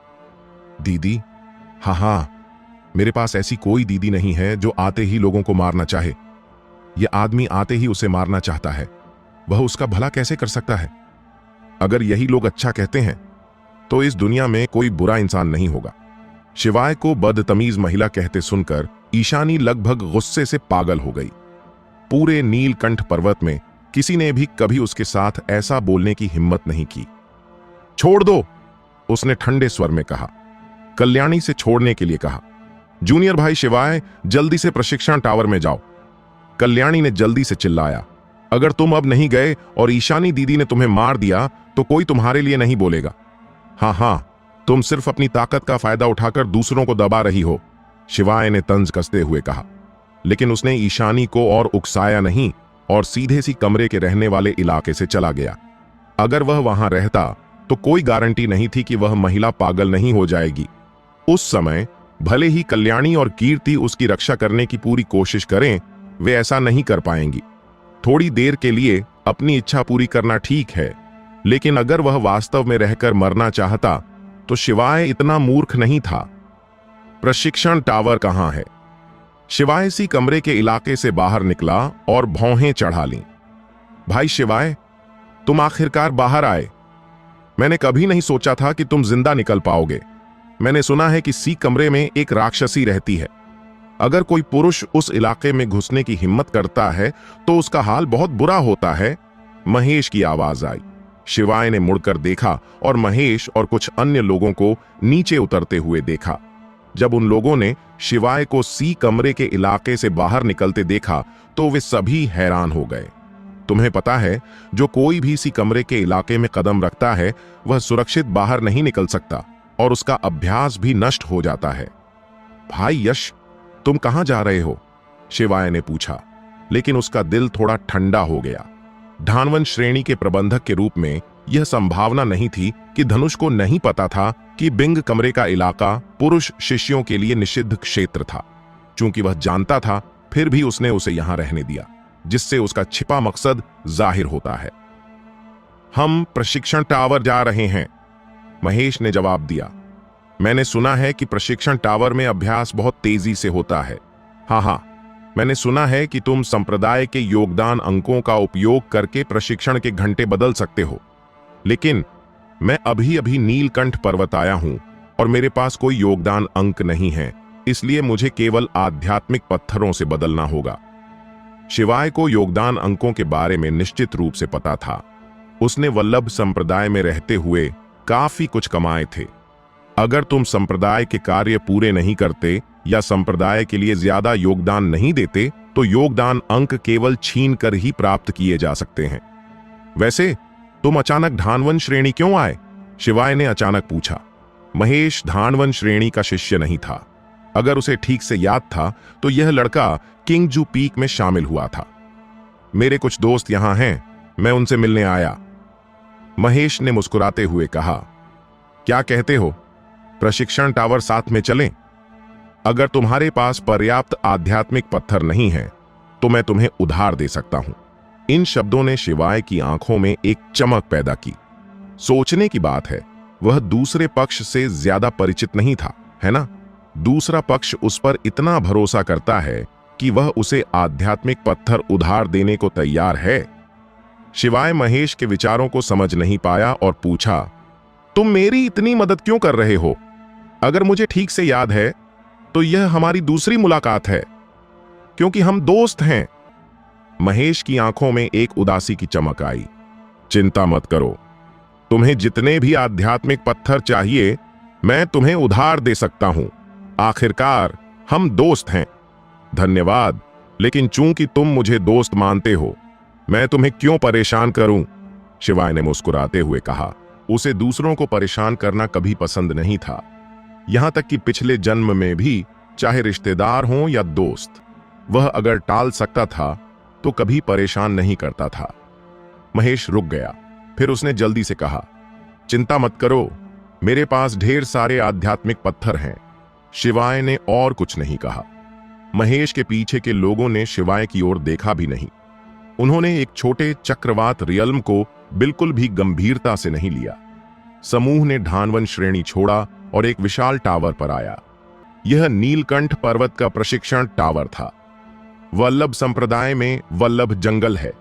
दीदी, हाँ, मेरे पास ऐसी कोई दीदी नहीं है जो आते ही लोगों को मारना चाहे। यह आदमी आते ही उसे मारना चाहता है। वह उसका भला कैसे कर सकता है? अगर यही लोग अच्छा कहते हैं तो इस दुनिया में कोई बुरा इंसान नहीं होगा। शिवाय को बदतमीज महिला कहते सुनकर ईशानी लगभग गुस्से से पागल हो गई। पूरे नीलकंठ पर्वत में किसी ने भी कभी उसके साथ ऐसा बोलने की हिम्मत नहीं की। छोड़ दो, उसने ठंडे स्वर में कहा। कल्याणी से छोड़ने के लिए कहा। जूनियर भाई शिवाय, जल्दी से प्रशिक्षण टावर में जाओ। कल्याणी ने जल्दी से चिल्लाया। अगर तुम अब नहीं गए और ईशानी दीदी ने तुम्हें मार दिया तो कोई तुम्हारे लिए नहीं बोलेगा। हाँ, तुम सिर्फ अपनी ताकत का फायदा उठाकर दूसरों को दबा रही हो, शिवाय ने तंज कसते हुए कहा। लेकिन उसने ईशानी को और उकसाया नहीं और सीधे सी कमरे के रहने वाले इलाके से चला गया। अगर वह वहां रहता तो कोई गारंटी नहीं थी कि वह महिला पागल नहीं हो जाएगी। उस समय भले ही कल्याणी और कीर्ति उसकी रक्षा करने की पूरी कोशिश करें, वे ऐसा नहीं कर पाएंगी। थोड़ी देर के लिए अपनी इच्छा पूरी करना ठीक है, लेकिन अगर वह वास्तव में रहकर मरना चाहता तो शिवाय इतना मूर्ख नहीं था। प्रशिक्षण टावर कहां है? शिवाय इसी कमरे के इलाके से बाहर निकला और भौहें चढ़ा लीं। भाई शिवाय, तुम आखिरकार बाहर आए। मैंने कभी नहीं सोचा था कि तुम जिंदा निकल पाओगे। मैंने सुना है कि सी कमरे में एक राक्षसी रहती है। अगर कोई पुरुष उस इलाके में घुसने की हिम्मत करता है तो उसका हाल बहुत बुरा होता है। महेश की आवाज आई। शिवाय ने मुड़कर देखा और महेश और कुछ अन्य लोगों को नीचे उतरते हुए देखा। जब उन लोगों ने शिवाय को सी कमरे के इलाके से बाहर निकलते देखा तो वे सभी हैरान हो गए। तुम्हें पता है, जो कोई भी सी कमरे के इलाके में कदम रखता है वह सुरक्षित बाहर नहीं निकल सकता और उसका अभ्यास भी नष्ट हो जाता है। भाई यश, तुम कहां जा रहे हो? शिवाय ने पूछा, लेकिन उसका दिल थोड़ा ठंडा हो गया। ढानवन श्रेणी के प्रबंधक के रूप में यह संभावना नहीं थी कि धनुष को नहीं पता था कि बिंग कमरे का इलाका पुरुष शिष्यों के लिए निषिद्ध क्षेत्र था। चूंकि वह जानता था, फिर भी उसने उसे यहां रहने दिया, जिससे उसका छिपा मकसद जाहिर होता है। हम प्रशिक्षण टावर जा रहे हैं, महेश ने जवाब दिया। मैंने सुना है कि प्रशिक्षण टावर में अभ्यास बहुत तेजी से होता है। हाँ, मैंने सुना है कि तुम संप्रदाय के योगदान अंकों का उपयोग करके प्रशिक्षण के घंटे बदल सकते हो, लेकिन मैं अभी अभी नीलकंठ पर्वत आया हूं और मेरे पास कोई योगदान अंक नहीं है, इसलिए मुझे केवल आध्यात्मिक पत्थरों से बदलना होगा। शिवाय को योगदान अंकों के बारे में निश्चित रूप से पता था। उसने वल्लभ संप्रदाय में रहते हुए काफी कुछ कमाए थे। अगर तुम संप्रदाय के कार्य पूरे नहीं करते या संप्रदाय के लिए ज्यादा योगदान नहीं देते तो योगदान अंक केवल छीन कर ही प्राप्त किए जा सकते हैं। वैसे तुम अचानक ढानवन श्रेणी क्यों आए? शिवाय ने अचानक पूछा। महेश ढानवन श्रेणी का शिष्य नहीं था। अगर उसे ठीक से याद था तो यह लड़का किंगजू पीक में शामिल हुआ था। मेरे कुछ दोस्त यहां हैं, मैं उनसे मिलने आया, महेश ने मुस्कुराते हुए कहा। क्या कहते हो, प्रशिक्षण टावर साथ में चलें? अगर तुम्हारे पास पर्याप्त आध्यात्मिक पत्थर नहीं है तो मैं तुम्हें उधार दे सकता हूं। इन शब्दों ने शिवाय की आंखों में एक चमक पैदा की। सोचने की बात है, वह दूसरे पक्ष से ज्यादा परिचित नहीं था, है ना? दूसरा पक्ष उस पर इतना भरोसा करता है कि वह उसे आध्यात्मिक पत्थर उधार देने को तैयार है। शिवाय महेश के विचारों को समझ नहीं पाया और पूछा, तुम मेरी इतनी मदद क्यों कर रहे हो? अगर मुझे ठीक से याद है तो यह हमारी दूसरी मुलाकात है, क्योंकि हम दोस्त हैं। महेश की आंखों में एक उदासी की चमक आई। चिंता मत करो, तुम्हें जितने भी आध्यात्मिक पत्थर चाहिए मैं तुम्हें उधार दे सकता हूं। आखिरकार हम दोस्त हैं। धन्यवाद, लेकिन चूंकि तुम मुझे दोस्त मानते हो, मैं तुम्हें क्यों परेशान करूं? शिवाय ने मुस्कुराते हुए कहा। उसे दूसरों को परेशान करना कभी पसंद नहीं था, यहां तक कि पिछले जन्म में भी, चाहे रिश्तेदार हों या दोस्त। वह अगर टाल सकता था तो कभी परेशान नहीं करता था। महेश रुक गया, फिर उसने जल्दी से कहा, चिंता मत करो, मेरे पास ढेर सारे आध्यात्मिक पत्थर हैं। शिवाय ने और कुछ नहीं कहा। महेश के पीछे के लोगों ने शिवाय की ओर देखा भी नहीं। उन्होंने एक छोटे चक्रवात रियल्म को बिल्कुल भी गंभीरता से नहीं लिया। समूह ने ढानवन श्रेणी छोड़ा और एक विशाल टावर पर आया। यह नीलकंठ पर्वत का प्रशिक्षण टावर था। वल्लभ संप्रदाय में वल्लभ जंगल है।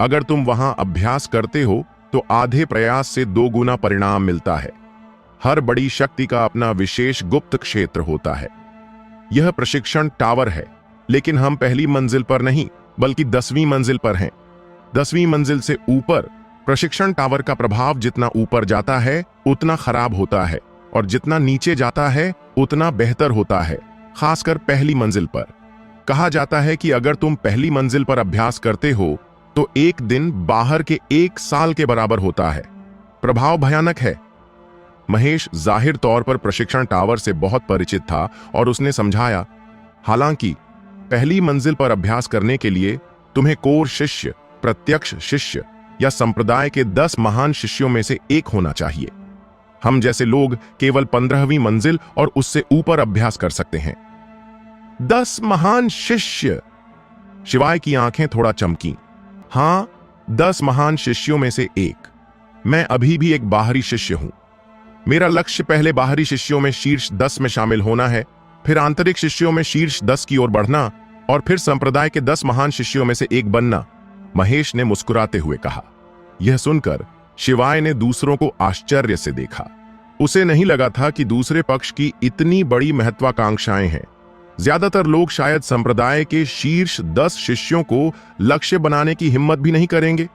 अगर तुम वहां अभ्यास करते हो तो आधे प्रयास से 2 गुना परिणाम मिलता है। हर बड़ी शक्ति का अपना विशेष गुप्त क्षेत्र होता है। यह प्रशिक्षण टावर है, लेकिन हम पहली मंजिल पर नहीं बल्कि 10वीं मंजिल पर हैं। 10वीं मंजिल से ऊपर प्रशिक्षण टावर का प्रभाव जितना ऊपर जाता है उतना खराब होता है, और जितना नीचे जाता है उतना बेहतर होता है, खासकर पहली मंजिल पर। कहा जाता है कि अगर तुम पहली मंजिल पर अभ्यास करते हो तो एक दिन बाहर के 1 साल के बराबर होता है। प्रभाव भयानक है। महेश जाहिर तौर पर प्रशिक्षण टावर से बहुत परिचित था और उसने समझाया, हालांकि पहली मंजिल पर अभ्यास करने के लिए तुम्हें कोर शिष्य, प्रत्यक्ष शिष्य या संप्रदाय के 10 महान शिष्यों में से एक होना चाहिए। हम जैसे लोग केवल 15वीं मंजिल और उससे ऊपर अभ्यास कर सकते हैं। 10 महान शिष्य। शिवाय की आंखें थोड़ा चमकी। हां, 10 महान शिष्यों में से एक। मैं अभी भी एक बाहरी शिष्य हूं। मेरा लक्ष्य पहले बाहरी शिष्यों में शीर्ष 10 में शामिल होना है, फिर आंतरिक शिष्यों में शीर्ष 10 की ओर बढ़ना और फिर संप्रदाय के 10 महान शिष्यों में से एक बनना, महेश ने मुस्कुराते हुए कहा। यह सुनकर शिवाय ने दूसरों को आश्चर्य से देखा। उसे नहीं लगा था कि दूसरे पक्ष की इतनी बड़ी महत्वाकांक्षाएं हैं। ज्यादातर लोग शायद संप्रदाय के शीर्ष 10 शिष्यों को लक्ष्य बनाने की हिम्मत भी नहीं करेंगे।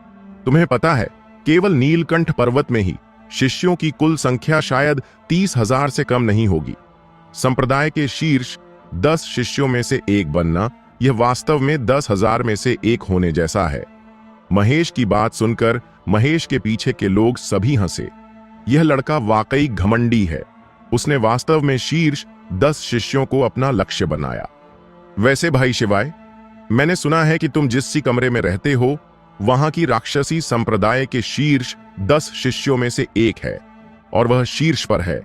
तुम्हें पता है, केवल नीलकंठ पर्वत में ही शिष्यों की कुल संख्या शायद 30,000 से कम नहीं होगी। संप्रदाय के शीर्ष 10 शिष्यों में से एक बनना, यह वास्तव में 10,000 में से एक होने जैसा है। महेश की बात सुनकर महेश के पीछे के लोग सभी हंसे। यह लड़का वाकई घमंडी है। उसने वास्तव में शीर्ष 10 शिष्यों को अपना लक्ष्य बनाया। वैसे भाई शिवाय, मैंने सुना है कि तुम जिस कमरे में रहते हो वहां की राक्षसी संप्रदाय के शीर्ष 10 शिष्यों में से एक है और वह शीर्ष पर है।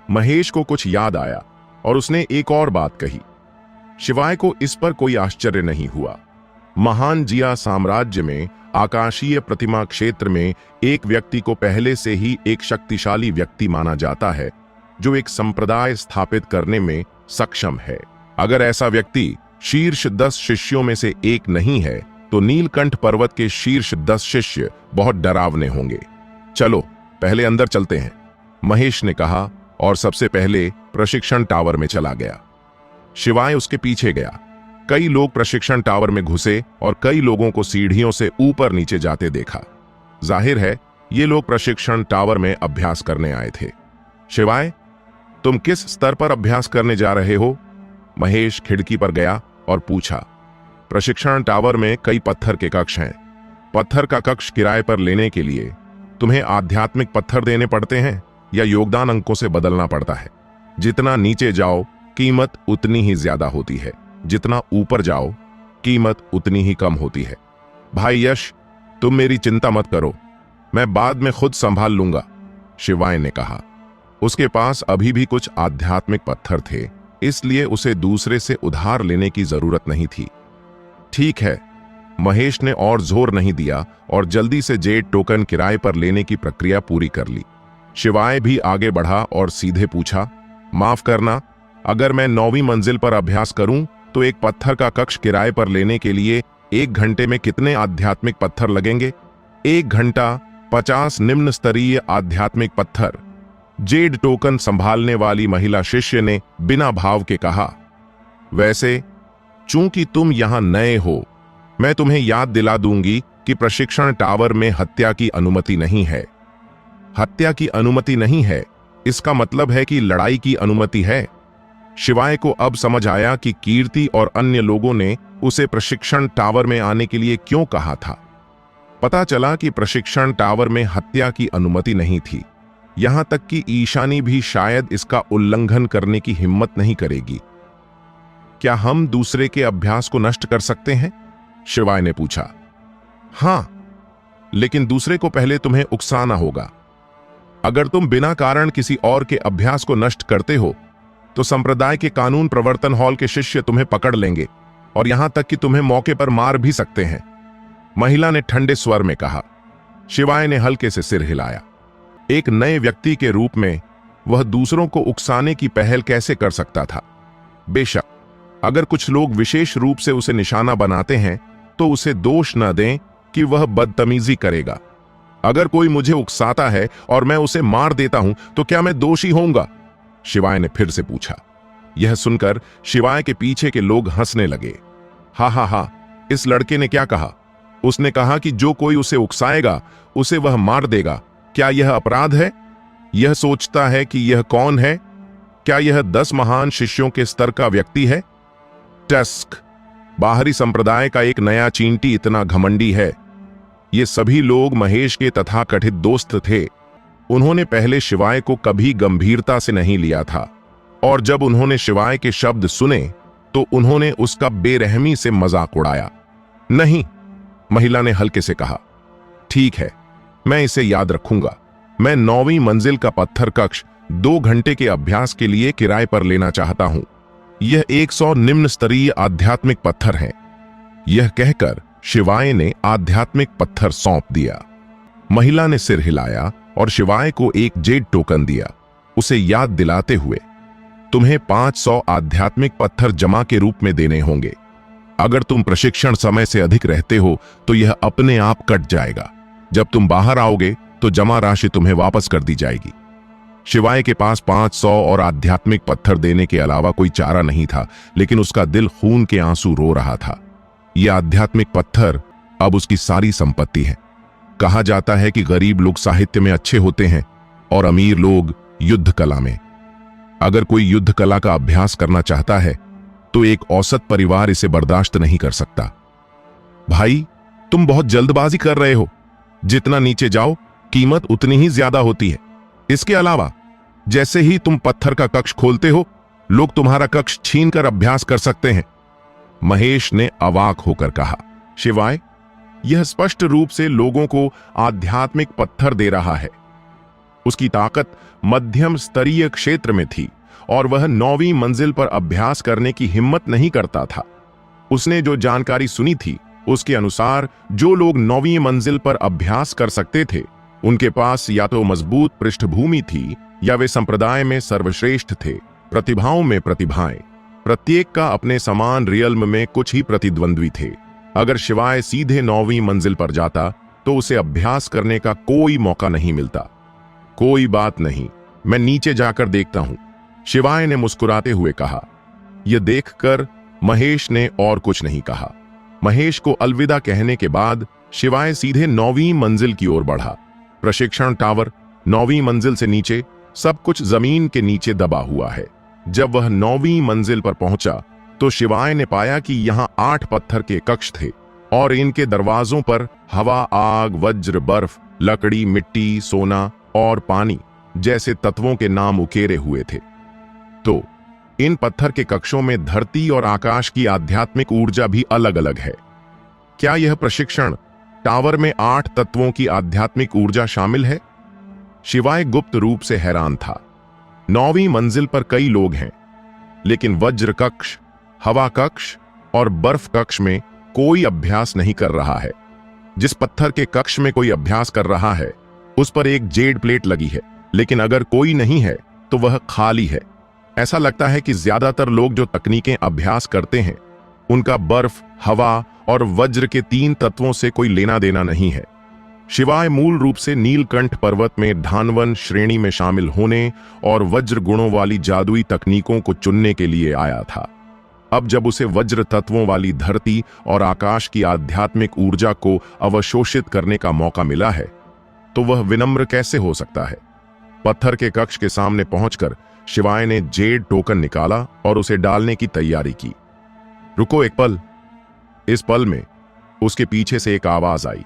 महेश को कुछ याद आया और उसने एक और बात कही। शिवाय को इस पर कोई आश्चर्य नहीं हुआ। महान जिया साम्राज्य में आकाशीय प्रतिमा क्षेत्र में एक व्यक्ति को पहले से ही एक शक्तिशाली व्यक्ति माना जाता है जो एक संप्रदाय स्थापित करने में सक्षम है। अगर ऐसा व्यक्ति शीर्ष 10 शिष्यों में से एक नहीं है तो नीलकंठ पर्वत के शीर्ष 10 शिष्य बहुत डरावने होंगे। चलो पहले अंदर चलते हैं, महेश ने कहा और सबसे पहले प्रशिक्षण टावर में चला गया। शिवाय उसके पीछे गया। कई लोग प्रशिक्षण टावर में घुसे और कई लोगों को सीढ़ियों से ऊपर नीचे जाते देखा। जाहिर है ये लोग प्रशिक्षण टावर में अभ्यास करने आए थे। शिवाय, तुम किस स्तर पर अभ्यास करने जा रहे हो? महेश खिड़की पर गया और पूछा। प्रशिक्षण टावर में कई पत्थर के कक्ष हैं। पत्थर का कक्ष किराए पर लेने के लिए तुम्हें आध्यात्मिक पत्थर देने पड़ते हैं या योगदान अंकों से बदलना पड़ता है। जितना नीचे जाओ कीमत उतनी ही ज्यादा होती है, जितना ऊपर जाओ कीमत उतनी ही कम होती है। भाई यश, तुम मेरी चिंता मत करो, मैं बाद में खुद संभाल लूंगा, शिवाय ने कहा। उसके पास अभी भी कुछ आध्यात्मिक पत्थर थे, इसलिए उसे दूसरे से उधार लेने की जरूरत नहीं थी। ठीक है, महेश ने और जोर नहीं दिया और जल्दी से जेड टोकन किराए पर लेने की प्रक्रिया पूरी कर ली। शिवाय भी आगे बढ़ा और सीधे पूछा, माफ करना, अगर मैं 9वीं मंजिल पर अभ्यास करूं तो एक पत्थर का कक्ष किराए पर लेने के लिए 1 घंटे में कितने आध्यात्मिक पत्थर लगेंगे? 1 घंटा 50 निम्न स्तरीय आध्यात्मिक पत्थर, जेड टोकन संभालने वाली महिला शिष्य ने बिना भाव के कहा। वैसे चूंकि तुम यहां नए हो, मैं तुम्हें याद दिला दूंगी कि प्रशिक्षण टावर में हत्या की अनुमति नहीं है। हत्या की अनुमति नहीं है, इसका मतलब है कि लड़ाई की अनुमति है। शिवाय को अब समझ आया कि कीर्ति और अन्य लोगों ने उसे प्रशिक्षण टावर में आने के लिए क्यों कहा था। पता चला कि प्रशिक्षण टावर में हत्या की अनुमति नहीं थी। यहां तक कि ईशानी भी शायद इसका उल्लंघन करने की हिम्मत नहीं करेगी। क्या हम दूसरे के अभ्यास को नष्ट कर सकते हैं? शिवाय ने पूछा। हां, लेकिन दूसरे को पहले तुम्हें उकसाना होगा। अगर तुम बिना कारण किसी और के अभ्यास को नष्ट करते हो तो संप्रदाय के कानून प्रवर्तन हॉल के शिष्य तुम्हें पकड़ लेंगे और यहां तक कि तुम्हें मौके पर मार भी सकते हैं, महिला ने ठंडे स्वर में कहा। शिवाय ने हल्के से सिर हिलाया। एक नए व्यक्ति के रूप में वह दूसरों को उकसाने की पहल कैसे कर सकता था? बेशक अगर कुछ लोग विशेष रूप से उसे निशाना बनाते हैं तो उसे दोष न दें कि वह बदतमीजी करेगा। अगर कोई मुझे उकसाता है और मैं उसे मार देता हूं तो क्या मैं दोषी होऊंगा? शिवाय ने फिर से पूछा। यह सुनकर शिवाय के पीछे के लोग हंसने लगे। हा, इस लड़के ने क्या कहा? उसने कहा कि जो कोई उसे उकसाएगा उसे वह मार देगा। क्या यह अपराध है? यह सोचता है कि यह कौन है? क्या यह 10 महान शिष्यों के स्तर का व्यक्ति है? टस्क, बाहरी संप्रदाय का एक नया चींटी इतना घमंडी है। ये सभी लोग महेश के तथाकथित दोस्त थे। उन्होंने पहले शिवाय को कभी गंभीरता से नहीं लिया था और जब उन्होंने शिवाय के शब्द सुने तो उन्होंने उसका बेरहमी से मजाक उड़ाया। नहीं, महिला ने हल्के से कहा। ठीक है, मैं इसे याद रखूंगा। मैं 9वीं मंजिल का पत्थर कक्ष 2 घंटे के अभ्यास के लिए किराए पर लेना चाहता हूं। यह 100 निम्न स्तरीय आध्यात्मिक पत्थर हैं। यह कहकर शिवाय ने आध्यात्मिक पत्थर सौंप दिया। महिला ने सिर हिलाया और शिवाय को एक जेड टोकन दिया, उसे याद दिलाते हुए, तुम्हें 500 आध्यात्मिक पत्थर जमा के रूप में देने होंगे। अगर तुम प्रशिक्षण समय से अधिक रहते हो तो यह अपने आप कट जाएगा। जब तुम बाहर आओगे तो जमा राशि तुम्हें वापस कर दी जाएगी। शिवाय के पास 500 और आध्यात्मिक पत्थर देने के अलावा कोई चारा नहीं था, लेकिन उसका दिल खून के आंसू रो रहा था। यह आध्यात्मिक पत्थर अब उसकी सारी संपत्ति है। कहा जाता है कि गरीब लोग साहित्य में अच्छे होते हैं और अमीर लोग युद्ध कला में। अगर कोई युद्ध कला का अभ्यास करना चाहता है तो एक औसत परिवार इसे बर्दाश्त नहीं कर सकता। भाई, तुम बहुत जल्दबाजी कर रहे हो। जितना नीचे जाओ कीमत उतनी ही ज्यादा होती है। इसके अलावा जैसे ही तुम पत्थर का कक्ष खोलते हो, लोग तुम्हारा कक्ष छीनकर अभ्यास कर सकते हैं। महेश ने अवाक होकर कहा। शिवाय, यह स्पष्ट रूप से लोगों को आध्यात्मिक पत्थर दे रहा है। उसकी ताकत मध्यम स्तरीय क्षेत्र में थी और वह 9वीं मंजिल पर अभ्यास करने की हिम्मत नहीं करता था। उसने जो जानकारी सुनी थी उसके अनुसार जो लोग 9वीं मंजिल पर अभ्यास कर सकते थे, उनके पास या तो मजबूत पृष्ठभूमि थी या वे संप्रदाय में सर्वश्रेष्ठ थे। प्रतिभाओं में प्रतिभाएं, प्रत्येक का अपने समान रियल्म में कुछ ही प्रतिद्वंद्वी थे। अगर शिवाय सीधे 9वीं मंजिल पर जाता तो उसे अभ्यास करने का कोई मौका नहीं मिलता। कोई बात नहीं, मैं नीचे जाकर देखता हूं, शिवाय ने मुस्कुराते हुए कहा। यह देखकर महेश ने और कुछ नहीं कहा। महेश को अलविदा कहने के बाद शिवाय सीधे 9वीं मंजिल की ओर बढ़ा। प्रशिक्षण टावर 9वीं मंजिल से नीचे, सब कुछ जमीन के नीचे दबा हुआ है। जब वह 9वीं मंजिल पर पहुंचा तो शिवाय ने पाया कि यहां 8 पत्थर के कक्ष थे और इनके दरवाजों पर हवा, आग, वज्र, बर्फ, लकड़ी, मिट्टी, सोना और पानी जैसे तत्वों के नाम उकेरे हुए थे। तो इन पत्थर के कक्षों में धरती और आकाश की आध्यात्मिक ऊर्जा भी अलग अलग है। क्या यह प्रशिक्षण टावर में 8 तत्वों की आध्यात्मिक ऊर्जा शामिल है? शिवाय गुप्त रूप से हैरान था। 9वीं मंजिल पर कई लोग हैं, लेकिन वज्र कक्ष, हवा कक्ष और बर्फ कक्ष में कोई अभ्यास नहीं कर रहा है। जिस पत्थर के कक्ष में कोई अभ्यास कर रहा है उस पर एक जेड प्लेट लगी है, लेकिन अगर कोई नहीं है तो वह खाली है। ऐसा लगता है कि ज्यादातर लोग जो तकनीकें अभ्यास करते हैं उनका बर्फ, हवा और वज्र के 3 तत्वों से कोई लेना देना नहीं है। शिवाय मूल रूप से नीलकंठ पर्वत में धानवन श्रेणी में शामिल होने और वज्र गुणों वाली जादुई तकनीकों को चुनने के लिए आया था। अब जब उसे वज्र तत्वों वाली धरती और आकाश की आध्यात्मिक ऊर्जा को अवशोषित करने का मौका मिला है, तो वह विनम्र कैसे हो सकता है? पत्थर के कक्ष के सामने पहुंचकर शिवाय ने जेड टोकन निकाला और उसे डालने की तैयारी की। रुको एक पल। इस पल में उसके पीछे से एक आवाज आई।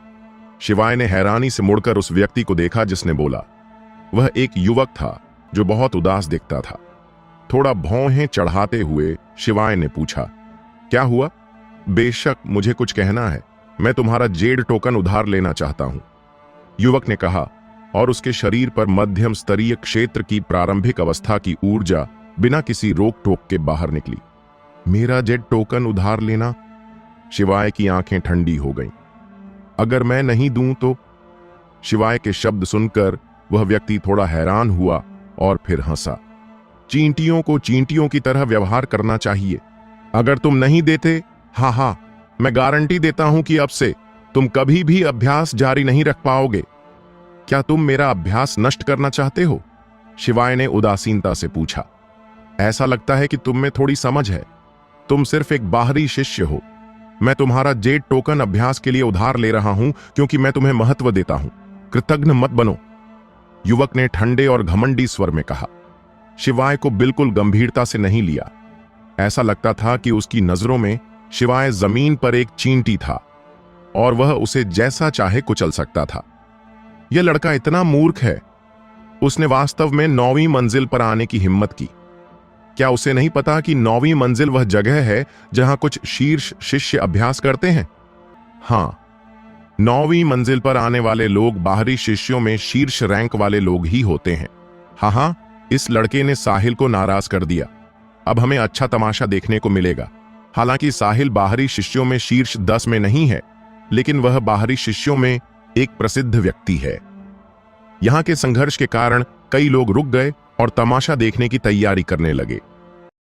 शिवाय ने हैरानी से मुड़कर उस व्यक्ति को देखा जिसने बोला। वह एक युवक था जो बहुत उदास दिखता था। थोड़ा भौहें चढ़ाते हुए शिवाय ने पूछा, क्या हुआ? बेशक, मुझे कुछ कहना है। मैं तुम्हारा जेड टोकन उधार लेना चाहता हूं, युवक ने कहा, और उसके शरीर पर मध्यम स्तरीय क्षेत्र की प्रारंभिक अवस्था की ऊर्जा बिना किसी रोक टोक के बाहर निकली। मेरा जेड टोकन उधार लेना? शिवाय की आंखें ठंडी हो गईं। अगर मैं नहीं दूं तो? शिवाय के शब्द सुनकर वह व्यक्ति थोड़ा हैरान हुआ और फिर हंसा। चींटियों को चींटियों की तरह व्यवहार करना चाहिए। अगर तुम नहीं देते, हाँ, मैं गारंटी देता हूं कि अब से तुम कभी भी अभ्यास जारी नहीं रख पाओगे। क्या तुम मेरा अभ्यास नष्ट करना चाहते हो? शिवाय ने उदासीनता से पूछा। ऐसा लगता है कि तुम में थोड़ी समझ है। तुम सिर्फ एक बाहरी शिष्य हो। मैं तुम्हारा जेड टोकन अभ्यास के लिए उधार ले रहा हूं क्योंकि मैं तुम्हें महत्व देता हूं। कृतज्ञ मत बनो, युवक ने ठंडे और घमंडी स्वर में कहा। शिवाय को बिल्कुल गंभीरता से नहीं लिया। ऐसा लगता था कि उसकी नजरों में शिवाय जमीन पर एक चींटी था और वह उसे जैसा चाहे कुचल सकता था। यह लड़का इतना मूर्ख है। उसने वास्तव में 9वीं मंजिल पर आने की हिम्मत की। क्या उसे नहीं पता कि 9वीं मंजिल वह जगह है जहां कुछ शीर्ष शिष्य अभ्यास करते हैं? हाँ, 9वीं मंजिल पर आने वाले लोग बाहरी शिष्यों में शीर्ष रैंक वाले लोग ही होते हैं। हाँ, इस लड़के ने साहिल को नाराज कर दिया। अब हमें अच्छा तमाशा देखने को मिलेगा। हालांकि साहिल बाहरी शिष्यों में शीर्ष 10 में नहीं है, लेकिन वह बाहरी शिष्यों में एक प्रसिद्ध व्यक्ति है। यहां के संघर्ष के कारण कई लोग रुक गए और तमाशा देखने की तैयारी करने लगे।